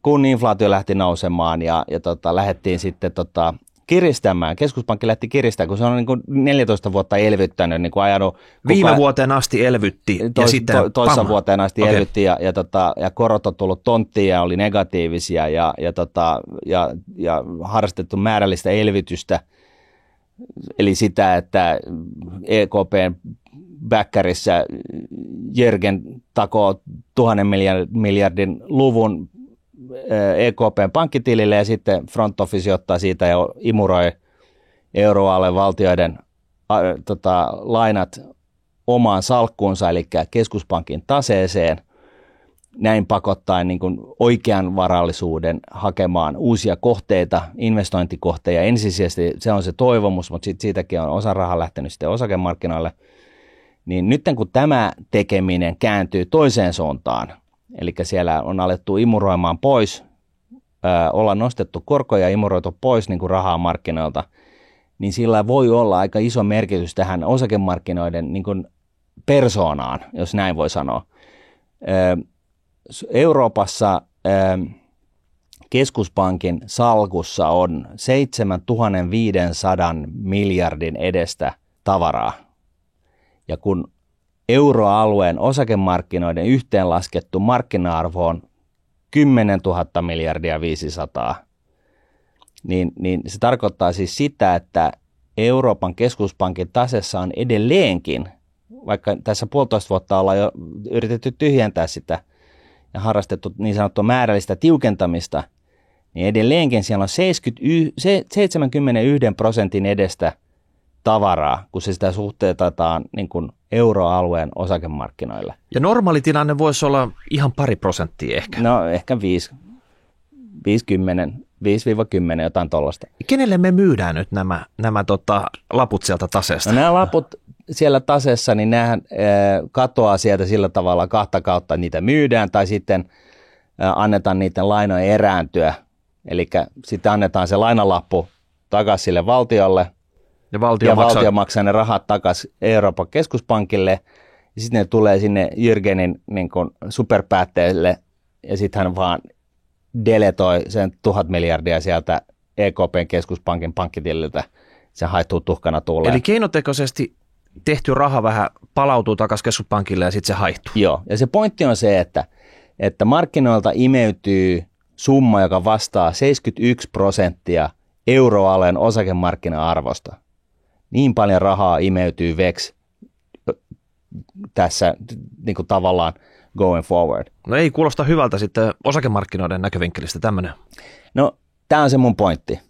kun inflaatio lähti nousemaan ja lähdettiin sitten kiristämään. Keskuspankki lähti kiristämään, kun se on niin kuin 14 vuotta elvyttänyt, niin kuin ajanut. Viime vuoteen asti elvytti ja sitten toissa vuoteen asti elvytti ja korot on tullut tonttiin ja oli negatiivisia ja harrastettu määrällistä elvytystä. Eli sitä, että EKPn bäkkärissä Jörgen takoo 1 000 miljardin luvun EKPn pankkitilille ja sitten front office ottaa siitä ja imuroi euroalueen valtioiden lainat omaan salkkuunsa, eli keskuspankin taseeseen, näin pakottaen niin kuin oikean varallisuuden hakemaan uusia kohteita, investointikohteja. Ensisijaisesti se on se toivomus, mutta siitäkin on osa rahaa lähtenyt sitten osakemarkkinoille. Niin nyt kun tämä tekeminen kääntyy toiseen suuntaan, eli siellä on alettu imuroimaan pois, ollaan nostettu korkoja ja imuroitu pois niin kuin rahaa markkinoilta, niin sillä voi olla aika iso merkitys tähän osakemarkkinoiden niin kuin persoonaan, jos näin voi sanoa. Euroopassa keskuspankin salkussa on 7500 miljardin edestä tavaraa. Ja kun euroalueen osakemarkkinoiden yhteenlaskettu markkina-arvo on 10 000 miljardia 500, niin se tarkoittaa siis sitä, että Euroopan keskuspankin tasessa on edelleenkin, vaikka tässä 1,5 vuotta ollaan jo yritetty tyhjentää sitä ja harrastettu niin sanottua määrällistä tiukentamista, niin edelleenkin siellä on 71% edestä tavaraa, kun se sitä suhteutetaan niin kuin euroalueen osakemarkkinoille. Ja normaali tilanne voisi olla ihan pari prosenttia ehkä. No ehkä 5-10, jotain tollaista. Kenelle me myydään nyt nämä laput sieltä taseesta? No nämä laput siellä taseessa, niin nämähän katoaa sieltä sillä tavalla kahta kautta, että niitä myydään tai sitten annetaan niiden lainojen erääntyä. Eli sitten annetaan se lainalappu takaisin sille valtiolle ja valtio maksaa ne rahat takaisin Euroopan keskuspankille ja sitten ne tulee sinne Jürgenin niin kuin superpäätteelle ja sitten hän vaan deletoi sen 1000 miljardia sieltä EKPn keskuspankin pankkitililtä. Se haittuu tuhkana tuuleen. Eli keinotekoisesti tehty raha vähän palautuu takaisin keskuspankille ja sitten se haihtuu. Joo, ja se pointti on se, että markkinoilta imeytyy summa, joka vastaa 71% euroalueen osakemarkkina-arvosta. Niin paljon rahaa imeytyy veksi tässä niin kuin tavallaan going forward. No ei kuulosta hyvältä sitten osakemarkkinoiden näkövinkkelistä tämmöinen. No tämä on se mun pointti.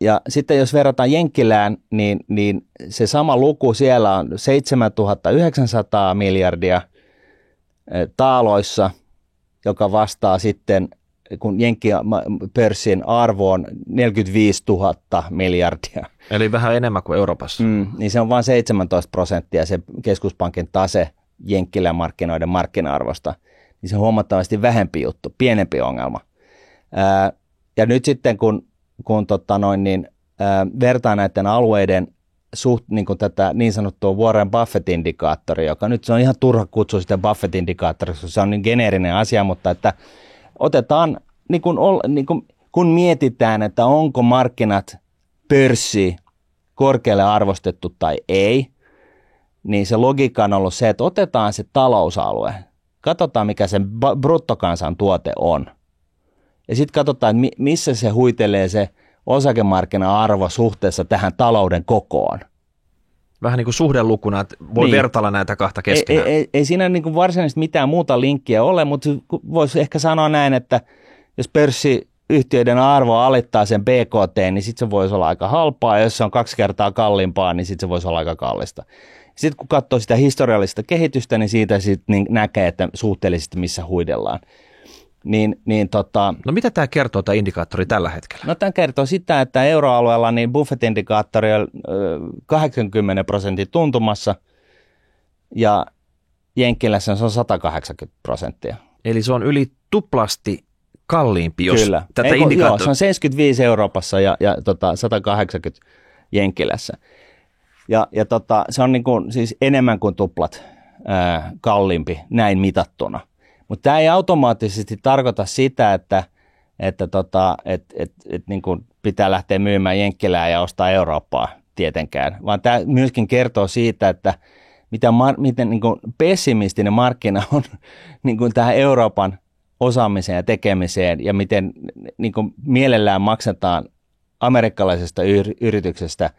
Ja sitten jos verrataan Jenkkilään, niin se sama luku siellä on 7900 miljardia taaloissa, joka vastaa sitten, kun Jenkkipörssin arvo on 45 000 miljardia. Eli vähän enemmän kuin Euroopassa. Niin se on vain 17% se keskuspankin tase Jenkkilän markkinoiden markkina-arvosta. Niin se on huomattavasti vähempi juttu, pienempi ongelma. Ja nyt sitten kun vertaa näiden alueiden niin kuin tätä niin sanottua Warren Buffett-indikaattoria, joka nyt se on ihan turha kutsua sitä Buffett-indikaattoriksi, se on niin geneerinen asia, mutta että otetaan, kun mietitään, että onko markkinat pörssi korkealle arvostettu tai ei, niin se logiikka on ollut se, että otetaan se talousalue, katsotaan mikä se bruttokansantuote on, ja sitten katsotaan, että missä se huitelee se osakemarkkina-arvo suhteessa tähän talouden kokoon. Vähän niin kuin suhdelukuna, että voi vertailla näitä kahta keskenään. Ei siinä niin kuin varsinaisesti mitään muuta linkkiä ole, mutta voisi ehkä sanoa näin, että jos pörssiyhtiöiden arvo alittaa sen BKT, niin sitten se voisi olla aika halpaa, ja jos se on 2 kertaa kalliimpaa, niin sitten se voisi olla aika kallista. Sitten kun katsoo sitä historiallista kehitystä, niin siitä sitten näkee, että suhteellisesti missä huidellaan. No mitä tämä kertoo, tämä indikaattori tällä hetkellä? No tämä kertoo sitä, että euroalueella niin Buffett-indikaattori on 80% tuntumassa ja Jenkkilässä se on 180%. Eli se on yli tuplasti kalliimpi, jos Kyllä. tätä indikaattoria... Joo, se on 75 Euroopassa ja 180 Jenkkilässä. Ja se on niin kuin, siis enemmän kuin tuplat kalliimpi näin mitattuna. Mutta tämä ei automaattisesti tarkoita sitä, että että niin kuin pitää lähteä myymään Jenkkilää ja ostaa Eurooppaa tietenkään, vaan tämä myöskin kertoo siitä, että miten niin kuin pessimistinen markkina on niin kuin tähän Euroopan osaamiseen ja tekemiseen ja miten niin kuin mielellään maksetaan amerikkalaisesta yrityksestä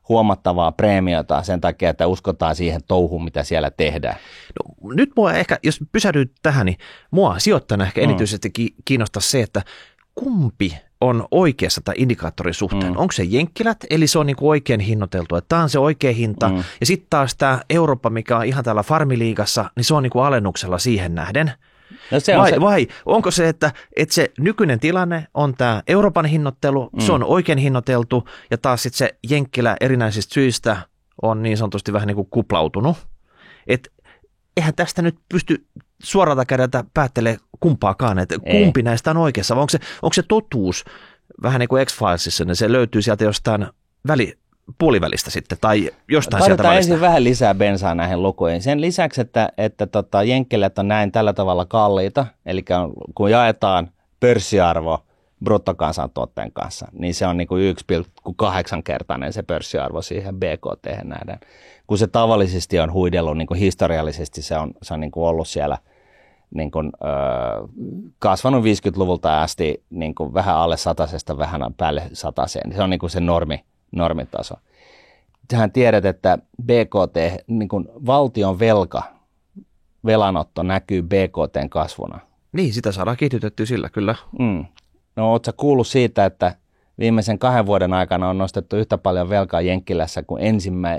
huomattavaa preemiota sen takia, että uskotaan siihen touhuun, mitä siellä tehdään. No, nyt mua ehkä, jos pysähdyt tähän, niin mua sijoittajana ehkä erityisesti kiinnostaa se, että kumpi on oikeassa tai indikaattorin suhteen. Onko se Jenkkilät, eli se on niin kuin oikein hinnoiteltu, että tämä on se oikea hinta, ja sitten taas tämä Eurooppa, mikä on ihan täällä farmiliigassa, niin se on niin kuin alennuksella siihen nähden. No vai onko se, että se nykyinen tilanne on tämä Euroopan hinnoittelu, se on oikein hinnoiteltu, ja taas sitten se Jenkkilä erinäisistä syistä on niin sanotusti vähän niin kuin kuplautunut. Et eihän tästä nyt pysty suoralta kädeltä päättelemään kumpaakaan, että kumpi näistä on oikeassa, vai onko se totuus vähän niin kuin X-Filesissa, niin se löytyy sieltä jostain puolivälistä sitten, tai jostain sieltä välistä. Ensin vähän lisää bensaa näihin lukuihin. Sen lisäksi, että Jenkkilät on näin tällä tavalla kalliita, eli kun jaetaan pörssiarvo bruttokansantuotteen kanssa, niin se on niin kuin 1,8-kertainen se pörssiarvo siihen BKT nähden. Kun se tavallisesti on huidellut niin kuin historiallisesti, se on niin kuin ollut siellä niin kuin, kasvanut 50-luvulta asti niin kuin vähän alle 100, vähän päälle 100. Se on niin kuin se normitaso. Tähän tiedät, että BKT, niin kuin valtion velanotto näkyy BKT:n kasvuna. Niin, sitä saadaan kiihdytettyä sillä, kyllä. No, ootko sä kuullut siitä, että viimeisen 2 vuoden aikana on nostettu yhtä paljon velkaa Jenkkilässä kuin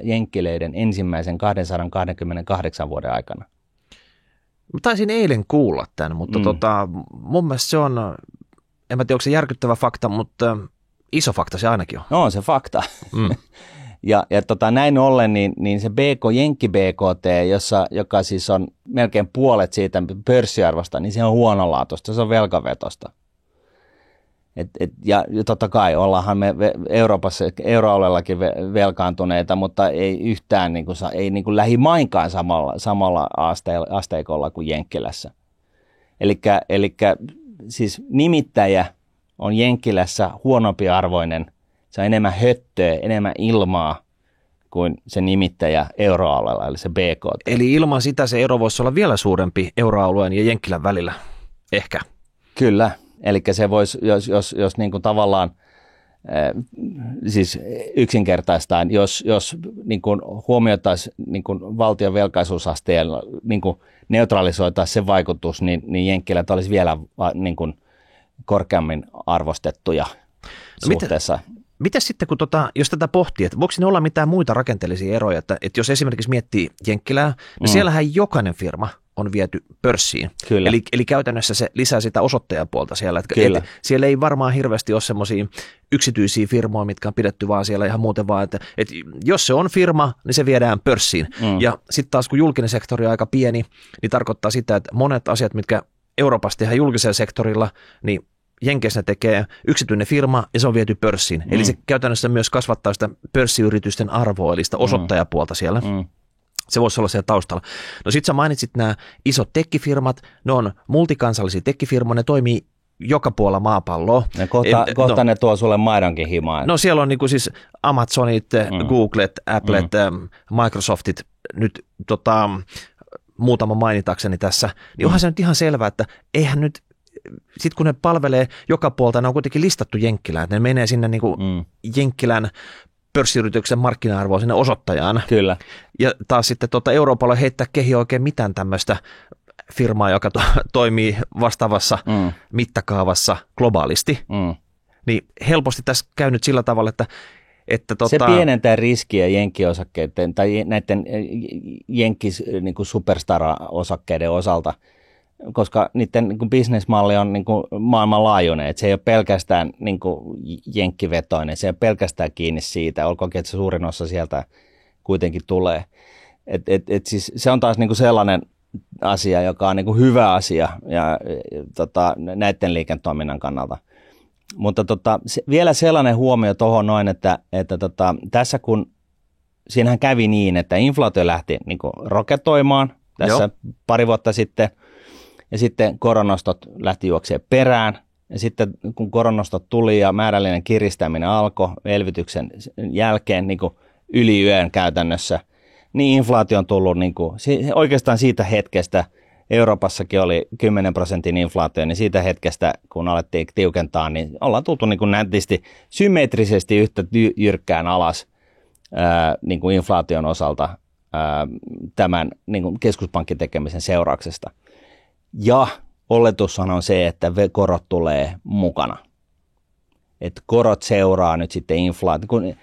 Jenkkileiden ensimmäisen 228 vuoden aikana? Mä taisin eilen kuulla tämän, mutta mun mielestä se on, en mä tiedä, onko se järkyttävä fakta, mutta iso fakta se ainakin on. No on se fakta. ja näin ollen, niin se Jenkki BKT, joka siis on melkein puolet siitä pörssiarvosta, niin se on huonolaatuista, se on velkavetosta. Ja totta kai ollaanhan me Euroopassa, euroalueellakin velkaantuneita, mutta ei yhtään ei niin kuin lähimainkaan samalla asteikolla kuin Jenkkilässä. Elikkä siis nimittäjä on Jenkkilässä huonompi arvoinen, se on enemmän höttöä, enemmän ilmaa kuin se nimittäjä euroalueella, eli se BKT. Eli ilman sitä se ero voisi olla vielä suurempi euroalueen ja Jenkkilän välillä, ehkä. Kyllä. Eli se voisi, jos niin kuin tavallaan, siis yksinkertaistaan, jos niin kuin huomioitaisiin niin kuin valtion velkaisuusasteen, niin kuin neutralisoitaisiin se vaikutus, niin Jenkkilät olisi vielä niin kuin korkeammin arvostettuja suhteessa. Miten sitten, kun jos tätä pohtii, että voiko siinä olla mitään muita rakenteellisia eroja, että jos esimerkiksi miettii Jenkkilää, niin siellähän jokainen firma on viety pörssiin. Eli käytännössä se lisää sitä osoittajapuolta siellä. Että siellä ei varmaan hirveästi ole semmoisia yksityisiä firmoja, mitkä on pidetty vaan siellä ihan muuten vaan, että jos se on firma, niin se viedään pörssiin. Ja sitten taas kun julkinen sektori on aika pieni, niin tarkoittaa sitä, että monet asiat, mitkä Euroopassa tehdään julkisella sektorilla, niin Jenkeissä tekee yksityinen firma ja se on viety pörssiin. Eli se käytännössä myös kasvattaa sitä pörssiyritysten arvoa, eli sitä osoittajapuolta siellä. Se voisi olla siellä taustalla. No sit sä mainitsit nämä isot tekkifirmat, ne on multikansallisia tekkifirmoja, ne toimii joka puolella maapalloa. Kohta ne tuo sulle maidonkin himaan. No siellä on niin kuin siis Amazonit, Googlet, Applet, Microsoftit, nyt muutama mainitakseni tässä. Niin onhan se nyt ihan selvää, että eihän nyt, sitten kun ne palvelee joka puolta, ne on kuitenkin listattu Jenkkilään, että ne menee sinne niin kuin Jenkkilän pörssiyrityksen markkina-arvoa sinne osoittajaan. Kyllä. Ja taas sitten Euroopalla heittää kehi oikein mitään tämmöistä firmaa, joka toimii vastaavassa mittakaavassa globaalisti. Niin helposti tässä käy nyt sillä tavalla, että se pienentää riskiä jenkkiosakkeiden tai näiden niin kuin superstar-osakkeiden osalta, koska niiden niin kuin bisnesmalli on niin kuin maailmanlaajuinen, että se ei ole pelkästään niin kuin jenkkivetoinen, se ei ole pelkästään kiinni siitä, olkoonkin, että se suurin osa sieltä kuitenkin tulee. Siis se on taas niin kuin sellainen asia, joka on niin kuin hyvä asia ja näiden liiketoiminnan kannalta. Mutta vielä sellainen huomio tuohon noin, että tässä kun siinähän kävi niin, että inflaatio lähti niin kuin roketoimaan tässä pari vuotta sitten, ja sitten koronostot lähti juoksemaan perään, ja sitten kun koronostot tuli ja määrällinen kiristäminen alkoi elvytyksen jälkeen niin kuin yli yön käytännössä, niin inflaatio on tullut niin kuin, oikeastaan siitä hetkestä, Euroopassakin oli 10% inflaatio, niin siitä hetkestä, kun alettiin tiukentaa, niin ollaan tultu niin kuin nätisti symmetrisesti yhtä jyrkkään alas niin kuin inflaation osalta tämän niin kuin keskuspankin tekemisen seurauksesta. Ja oletushan on se, että korot tulee mukana. Että korot seuraa nyt sitten inflaatio. Kun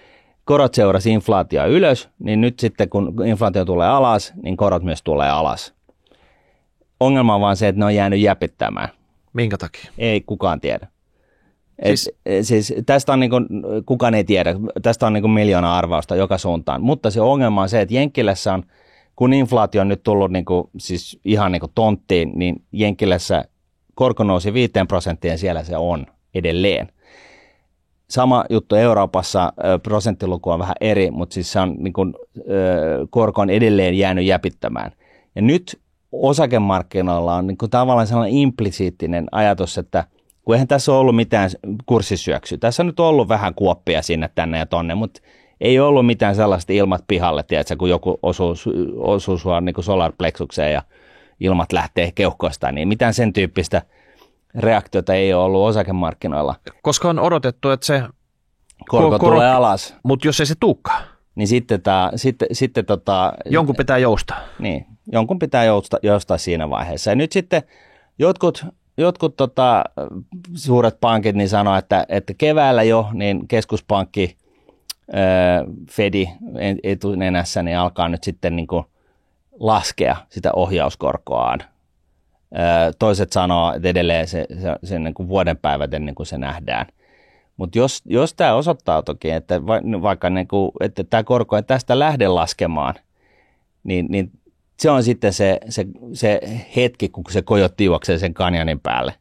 korot seurasi inflaatioa ylös, niin nyt sitten kun inflaatio tulee alas, niin korot myös tulee alas. Ongelma on vaan se, että ne on jäänyt jäpittämään. Minkä takia? Ei kukaan tiedä. Siis tästä on niin kuin, kukaan ei tiedä, tästä on niin kuin miljoona arvausta joka suuntaan, mutta se ongelma on se, että Jenkkilässä on, kun inflaatio on nyt tullut niin kuin, siis ihan niin kuin tonttiin, niin Jenkkilässä korko nousi 5% ja siellä se on edelleen. Sama juttu Euroopassa, prosenttiluku on vähän eri, mutta siis se on niin kuin, korko on edelleen jäänyt jäpittämään. Ja nyt osakemarkkinoilla on niin kuin tavallaan sellainen implisiittinen ajatus, että kun eihän tässä ole ollut mitään kurssisyöksyä. Tässä on nyt ollut vähän kuoppia sinne tänne ja tonne, mutta ei ollut mitään sellaista ilmat pihalle, tiedätkö, kun joku osuu sua niin kuin solarplexukseen ja ilmat lähtee keuhkoista, niin mitään sen tyyppistä reaktiota ei ole ollut osakemarkkinoilla. Koska on odotettu, että se korko tulee alas. Mutta jos ei se tulekaan. Niin sitten jonkun pitää joustaa. Niin, jonkun pitää joustaa siinä vaiheessa. Ja nyt sitten jotkut suuret pankit niin sanoo, että keväällä jo niin keskuspankki Fedi etunenässä niin alkaa nyt sitten niin kuin laskea sitä ohjauskorkoaan. Toiset sanoo, että edelleen se niin kuin vuoden päivät ennen kuin se nähdään. Mutta jos tämä osoittaa toki, että vaikka niin kuin, että tämä korko ei tästä lähde laskemaan, niin se on sitten se hetki, kun se kojotti juoksee sen kanjonin päälle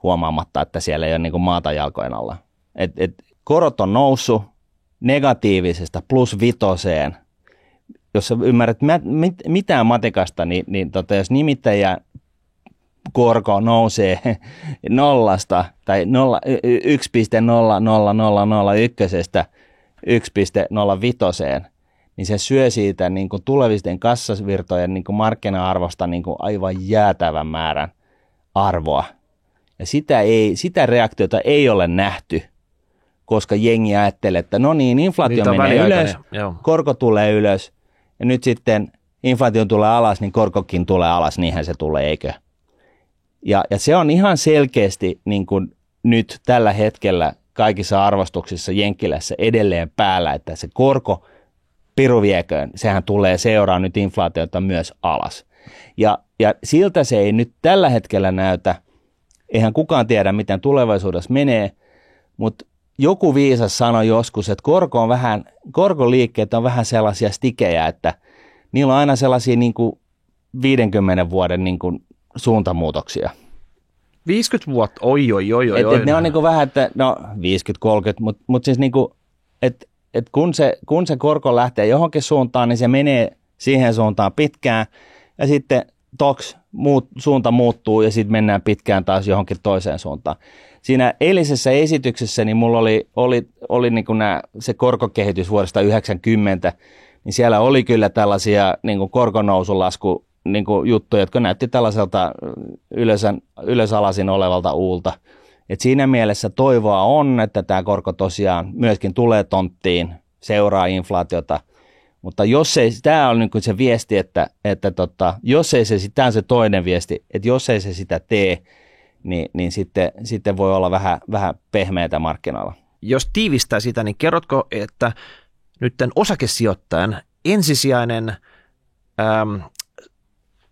huomaamatta, että siellä ei ole niin kuin maata jalkojen alla. Korot on noussut negatiivisesta +5. Jos sä ymmärrät mitään matikasta, niin jos nimittäjä korko nousee 0 tai 1,00001 1,05, niin se syö siitä niin kuin tulevisten kassasvirtojen niin kuin markkina-arvosta niin kuin aivan jäätävän määrän arvoa. Ja sitä reaktiota ei ole nähty, koska jengi ajattelee, että no niin, inflaatio menee ylös, korko tulee ylös, ja nyt sitten inflaatio tulee alas, niin korkokin tulee alas, niinhän se tulee, eikö? Ja se on ihan selkeästi niin kuin nyt tällä hetkellä kaikissa arvostuksissa Jenkkilässä edelleen päällä, että se korko piru vieköön, sehän tulee seuraa nyt inflaatiota myös alas. Ja siltä se ei nyt tällä hetkellä näytä, eihän kukaan tiedä, miten tulevaisuudessa menee, mutta joku viisas sanoi joskus, että korkoliikkeet on vähän sellaisia stikejä, että niillä on aina sellaisia niin kuin 50 vuoden niin kuin suuntamuutoksia. 50 vuotta, oi. Ne on niin kuin vähän, että no 50-30, mutta siis niin kuin, että kun se korko lähtee johonkin suuntaan, niin se menee siihen suuntaan pitkään, ja sitten suunta muuttuu, ja sitten mennään pitkään taas johonkin toiseen suuntaan. Siinä eilisessä esityksessä niin mulla oli niin kuin se korkokehitys vuodesta 1990, niin siellä oli kyllä tällaisia niin kuin korkonousulasku niin kuin juttuja, jotka näytti tällaiselta ylösalasin olevalta uulta. Et siinä mielessä toivoa on, että tämä korko tosiaan myöskin tulee tonttiin, seuraa inflaatiota, mutta jos ei, tämä on niin kuin se viesti, että jos ei se, tämä on se toinen viesti, että jos ei se sitä tee, niin sitten voi olla vähän pehmeätä markkinoilla. Jos tiivistää sitä, niin kerrotko, että nyt tämän osakesijoittajan ensisijainen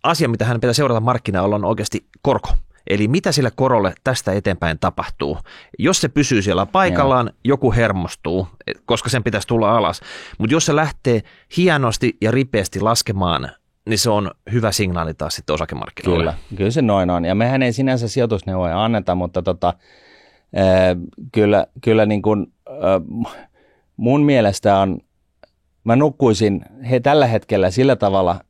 asia, mitä hän pitää seurata markkinoilla, on oikeasti korko. Eli mitä sillä korolle tästä eteenpäin tapahtuu? Jos se pysyy siellä paikallaan, joku hermostuu, koska sen pitäisi tulla alas. Mutta jos se lähtee hienosti ja ripeästi laskemaan, niin se on hyvä signaali taas sitten osakemarkkinoille. Kyllä se noin on. Ja mehän ei sinänsä sijoitusneuvoja anneta, mutta kyllä niin kuin, mun mielestä mä nukkuisin tällä hetkellä sillä tavalla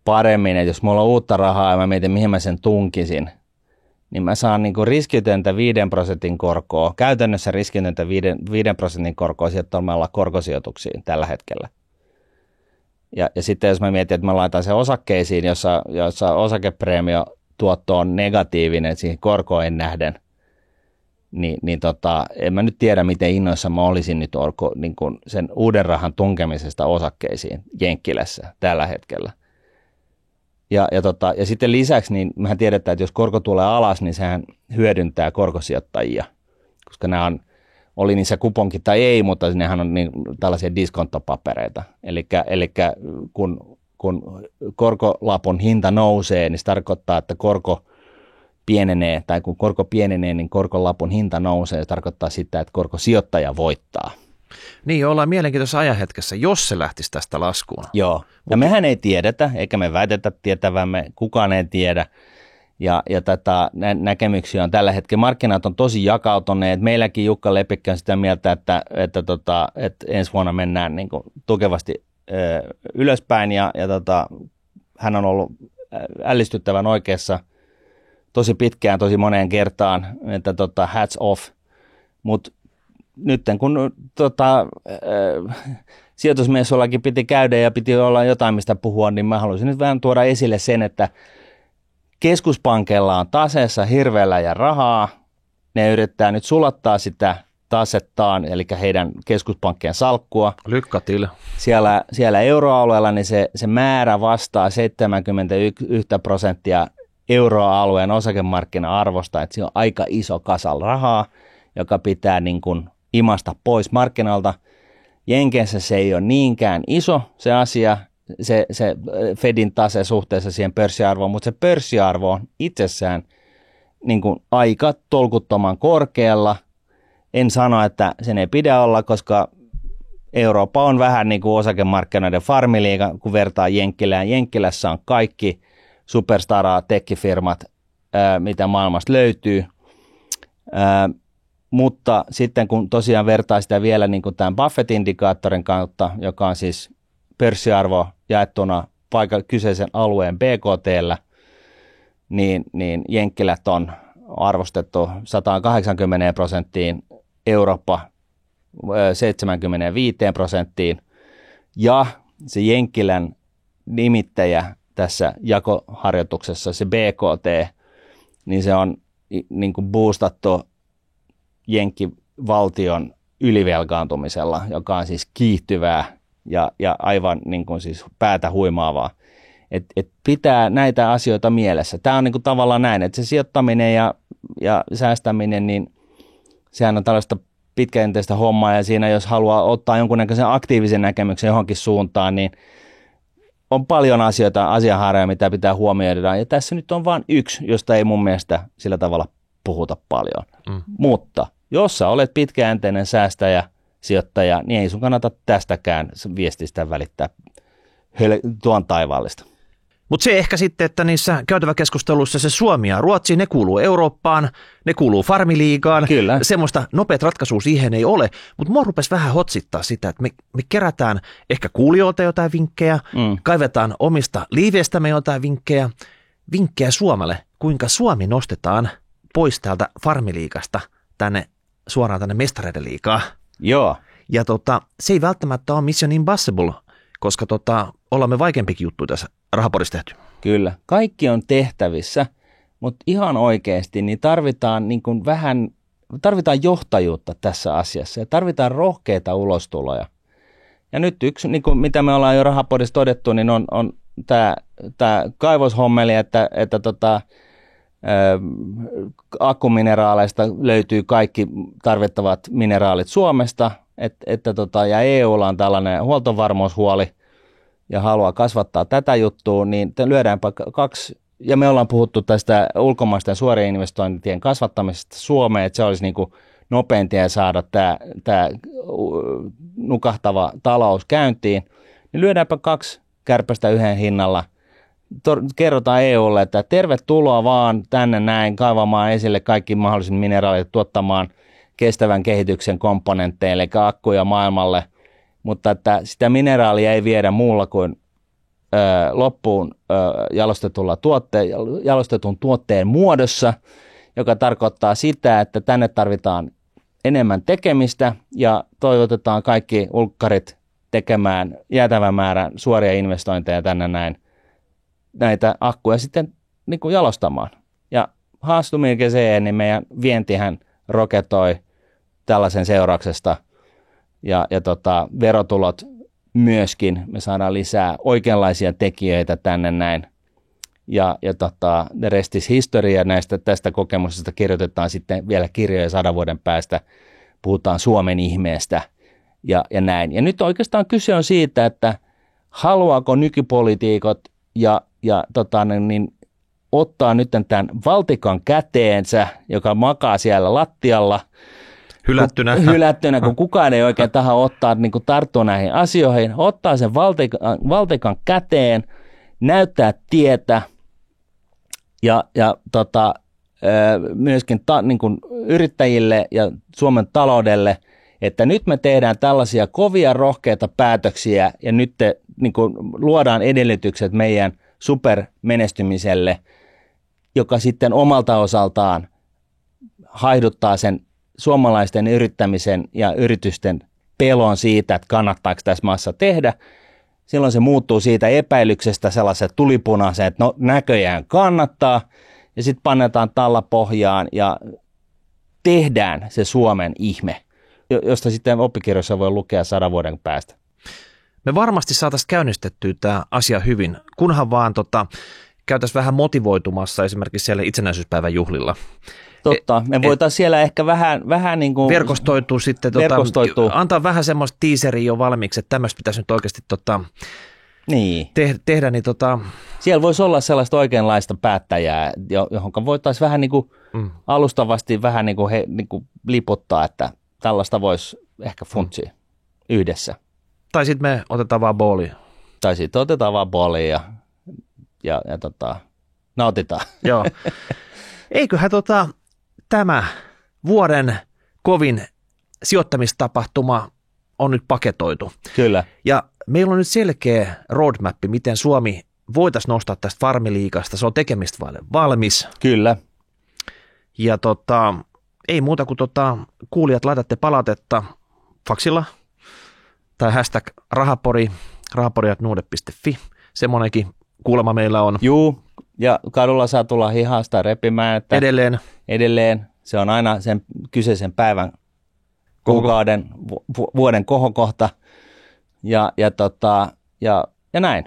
paremmin, että jos mulla on uutta rahaa ja mä mietin, mihin mä sen tunkisin, niin mä saan niin kuin riskitöntä 5% korkoa, käytännössä riskitöntä 5% korkoa sijoittamalla korkosijoituksiin tällä hetkellä. Ja sitten jos mä mietin, että mä laitan sen osakkeisiin, jossa osakepreemiotuotto on negatiivinen siihen korkoen nähden, niin en mä nyt tiedä, miten innoissa mä olisin nyt niin kuin sen uuden rahan tunkemisesta osakkeisiin Jenkkilässä tällä hetkellä. Ja sitten lisäksi, niin mehän tiedetään, että jos korko tulee alas, niin sehän hyödyntää korkosijoittajia, koska nämä oli niissä kuponki tai ei, mutta nehän on niin, tällaisia diskonttopapereita. Eli kun korkolapun hinta nousee, niin se tarkoittaa, että korko pienenee, tai kun korko pienenee, niin korkolapun hinta nousee. Se tarkoittaa sitä, että korkosijoittaja voittaa. Niin, ollaan mielenkiintoisessa ajanhetkessä, jos se lähtisi tästä laskuun. Joo, ja mehän ei tiedetä, eikä me väitetä tietävämme, kukaan ei tiedä. Ja tätä näkemyksiä on tällä hetkellä. Markkinat on tosi jakautuneet. Meilläkin Jukka Lepikkä on sitä mieltä, että ensi vuonna mennään niin kuin tukevasti ylöspäin. Ja hän on ollut ällistyttävän oikeassa tosi pitkään, tosi moneen kertaan, että hats off. Mutta nyt kun sijoitusmessuillakin piti käydä ja piti olla jotain, mistä puhua, niin mä haluaisin nyt vähän tuoda esille sen, että keskuspankeilla on taseessa hirveällä ja rahaa. Ne yrittää nyt sulattaa sitä tasettaan, eli heidän keskuspankkien salkkua. Lykkätil. Siellä euroalueella niin se määrä vastaa 71% euroalueen osakemarkkina-arvosta, että se on aika iso kasal rahaa, joka pitää niin kuin imasta pois markkinalta. Jenkeissä se ei ole niinkään iso se asia, se Fedin tase suhteessa siihen pörssiarvoon, mutta se pörssiarvo on itsessään niin kuin aika tolkuttoman korkealla. En sano, että sen ei pidä olla, koska Eurooppa on vähän niin kuin osakemarkkinoiden farmiliiga, kun vertaa Jenkkilään. Jenkkilässä on kaikki superstara-tekkifirmat, mitä maailmasta löytyy. Mutta sitten kun tosiaan vertaa sitä vielä niin kuin tämän Buffett-indikaattorin kautta, joka on siis pörssiarvo jaettuna kyseisen alueen BKT:llä, niin Jenkkilät on arvostettu 180%, Eurooppa 75%, ja se Jenkkilän nimittäjä tässä jakoharjoituksessa, se BKT, niin se on niin kuin boostattu Jenkkivaltion ylivelkaantumisella, joka on siis kiihtyvää ja aivan niin kuin siis päätä huimaavaa. Et pitää näitä asioita mielessä. Tämä on niin kuin tavallaan näin, että se sijoittaminen ja säästäminen, niin sehän on tällaista pitkäjänteistä hommaa, ja siinä jos haluaa ottaa jonkunnäköisen aktiivisen näkemyksen johonkin suuntaan, niin on paljon asianhaaroja, mitä pitää huomioida. Ja tässä nyt on vain yksi, josta ei mun mielestä sillä tavalla puhuta paljon. Mutta jos sä olet pitkäjänteinen säästäjä, sijoittaja, niin ei sun kannata tästäkään viestistä välittää tuon taivaallista. Mutta se ehkä sitten, että niissä käytäväkeskusteluissa se Suomi ja Ruotsi, ne kuuluu Eurooppaan, ne kuuluu farmiliigaan. Kyllä. Semmoista nopeat ratkaisua siihen ei ole, mutta mua rupesi vähän hotsittaa sitä, että me kerätään ehkä kuulijoilta jotain vinkkejä, kaivetaan omista liiveistämme jotain vinkkejä Suomelle, kuinka Suomi nostetaan pois täältä farmiliigasta suoraan tänne mestareiden liigaan. Joo. Ja se ei välttämättä ole Mission Impossible, koska ollaan me vaikeampikin juttu tässä rahapodissa tehty. Kyllä. Kaikki on tehtävissä, mutta ihan oikeasti niin tarvitaan johtajuutta tässä asiassa ja tarvitaan rohkeita ulostuloja. Ja nyt yksi, niin kuin mitä me ollaan jo rahapodissa todettu, niin on tämä kaivoshommeli, että akkumineraaleista löytyy kaikki tarvittavat mineraalit Suomesta, ja EUlla on tällainen huoltovarmuushuoli ja haluaa kasvattaa tätä juttua, niin lyödäänpä kaksi, ja me ollaan puhuttu tästä ulkomaisten suorien investointien kasvattamisesta Suomeen, että se olisi niin kuin nopein tie saada tämä nukahtava talous käyntiin, niin lyödäänpä kaksi kärpästä yhden hinnalla. Kerrotaan EUlle, että tervetuloa vaan tänne näin kaivamaan esille kaikki mahdolliset mineraalit, tuottamaan kestävän kehityksen komponentteja, eli akkuja maailmalle, mutta että sitä mineraalia ei viedä muulla kuin loppuun jalostetun tuotteen muodossa, joka tarkoittaa sitä, että tänne tarvitaan enemmän tekemistä ja toivotetaan kaikki ulkkarit tekemään jäätävän määrän suoria investointeja tänne näitä akkuja sitten niin kuin jalostamaan. Ja haastuminen se, niin meidän vientihän roketoi tällaisen seurauksesta ja verotulot myöskin. Me saadaan lisää oikeanlaisia tekijöitä tänne näin. Ja the rest is history, ja tästä kokemuksesta kirjoitetaan sitten vielä kirjoja 100 vuoden päästä. Puhutaan Suomen ihmeestä ja näin. Ja nyt oikeastaan kyse on siitä, että haluaako nykypoliitikot ottaa nyt tämän valtikan käteensä, joka makaa siellä lattialla, hylättynä, kun kukaan ei oikein taha ottaa, niin kuin tarttua näihin asioihin, ottaa sen valtikan käteen, näyttää tietä ja myöskin niin kuin yrittäjille ja Suomen taloudelle, että nyt me tehdään tällaisia kovia rohkeita päätöksiä ja nyt niin kuin luodaan edellytykset meidän supermenestymiselle, joka sitten omalta osaltaan haiduttaa sen suomalaisten yrittämisen ja yritysten pelon siitä, että kannattaako tässä maassa tehdä. Silloin se muuttuu siitä epäilyksestä sellaiseen tulipunaiseen, että no näköjään kannattaa, ja sitten pannetaan talla pohjaan ja tehdään se Suomen ihme, josta sitten oppikirjoissa voi lukea 100 vuoden päästä. Me varmasti saataisiin käynnistettyä tämä asia hyvin, kunhan vaan käytäisiin vähän motivoitumassa esimerkiksi siellä itsenäisyyspäivän juhlilla. Totta, me voitaisiin siellä ehkä vähän niin kuin verkostoituu sitten, antaa vähän semmoista teaseria jo valmiiksi, että tämmöistä pitäisi nyt oikeasti tehdä. Niin Siellä voisi olla sellaista oikeanlaista päättäjää, johon voitaisiin vähän niin kuin alustavasti vähän niin kuin liputtaa, että tällaista voisi ehkä funtsia yhdessä. Tai sitten me otetaan vaan booli. Tai sitten otetaan vaan booli ja nautitaan. Joo. Eiköhän tämä vuoden kovin sijoittamistapahtuma on nyt paketoitu. Kyllä. Ja meillä on nyt selkeä roadmap, miten Suomi voitaisiin nostaa tästä farmiliigasta. Se on tekemistä valmis. Kyllä. Ja ei muuta kuin kuulijat laitatte palautetta faksilla tai hashtag rahapori@nuude.fi. Semmoinenkin kuulemma meillä on. Juu, ja kadulla saa tulla hihasta repimään. Että edelleen. Se on aina sen kyseisen päivän, kuukauden, vuoden kohokohta. Ja näin.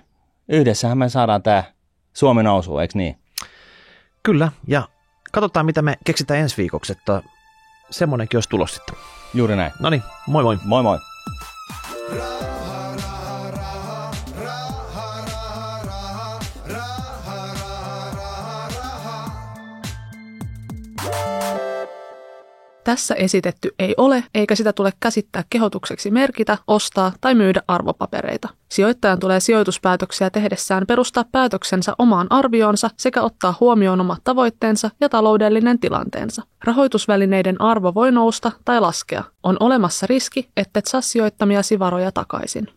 Yhdessähän me saadaan tämä Suomi nousuun, eikö niin? Kyllä, ja katsotaan mitä me keksitään ensi viikoksi, että semmoinenkin olisi tulos sitten. Juuri näin. Noniin, moi moi. Moi moi. Tässä esitetty ei ole, eikä sitä tule käsittää kehotukseksi merkitä, ostaa tai myydä arvopapereita. Sijoittajan tulee sijoituspäätöksiä tehdessään perustaa päätöksensä omaan arvioonsa sekä ottaa huomioon omat tavoitteensa ja taloudellinen tilanteensa. Rahoitusvälineiden arvo voi nousta tai laskea. On olemassa riski, ettet saa sijoittamiasi varoja takaisin.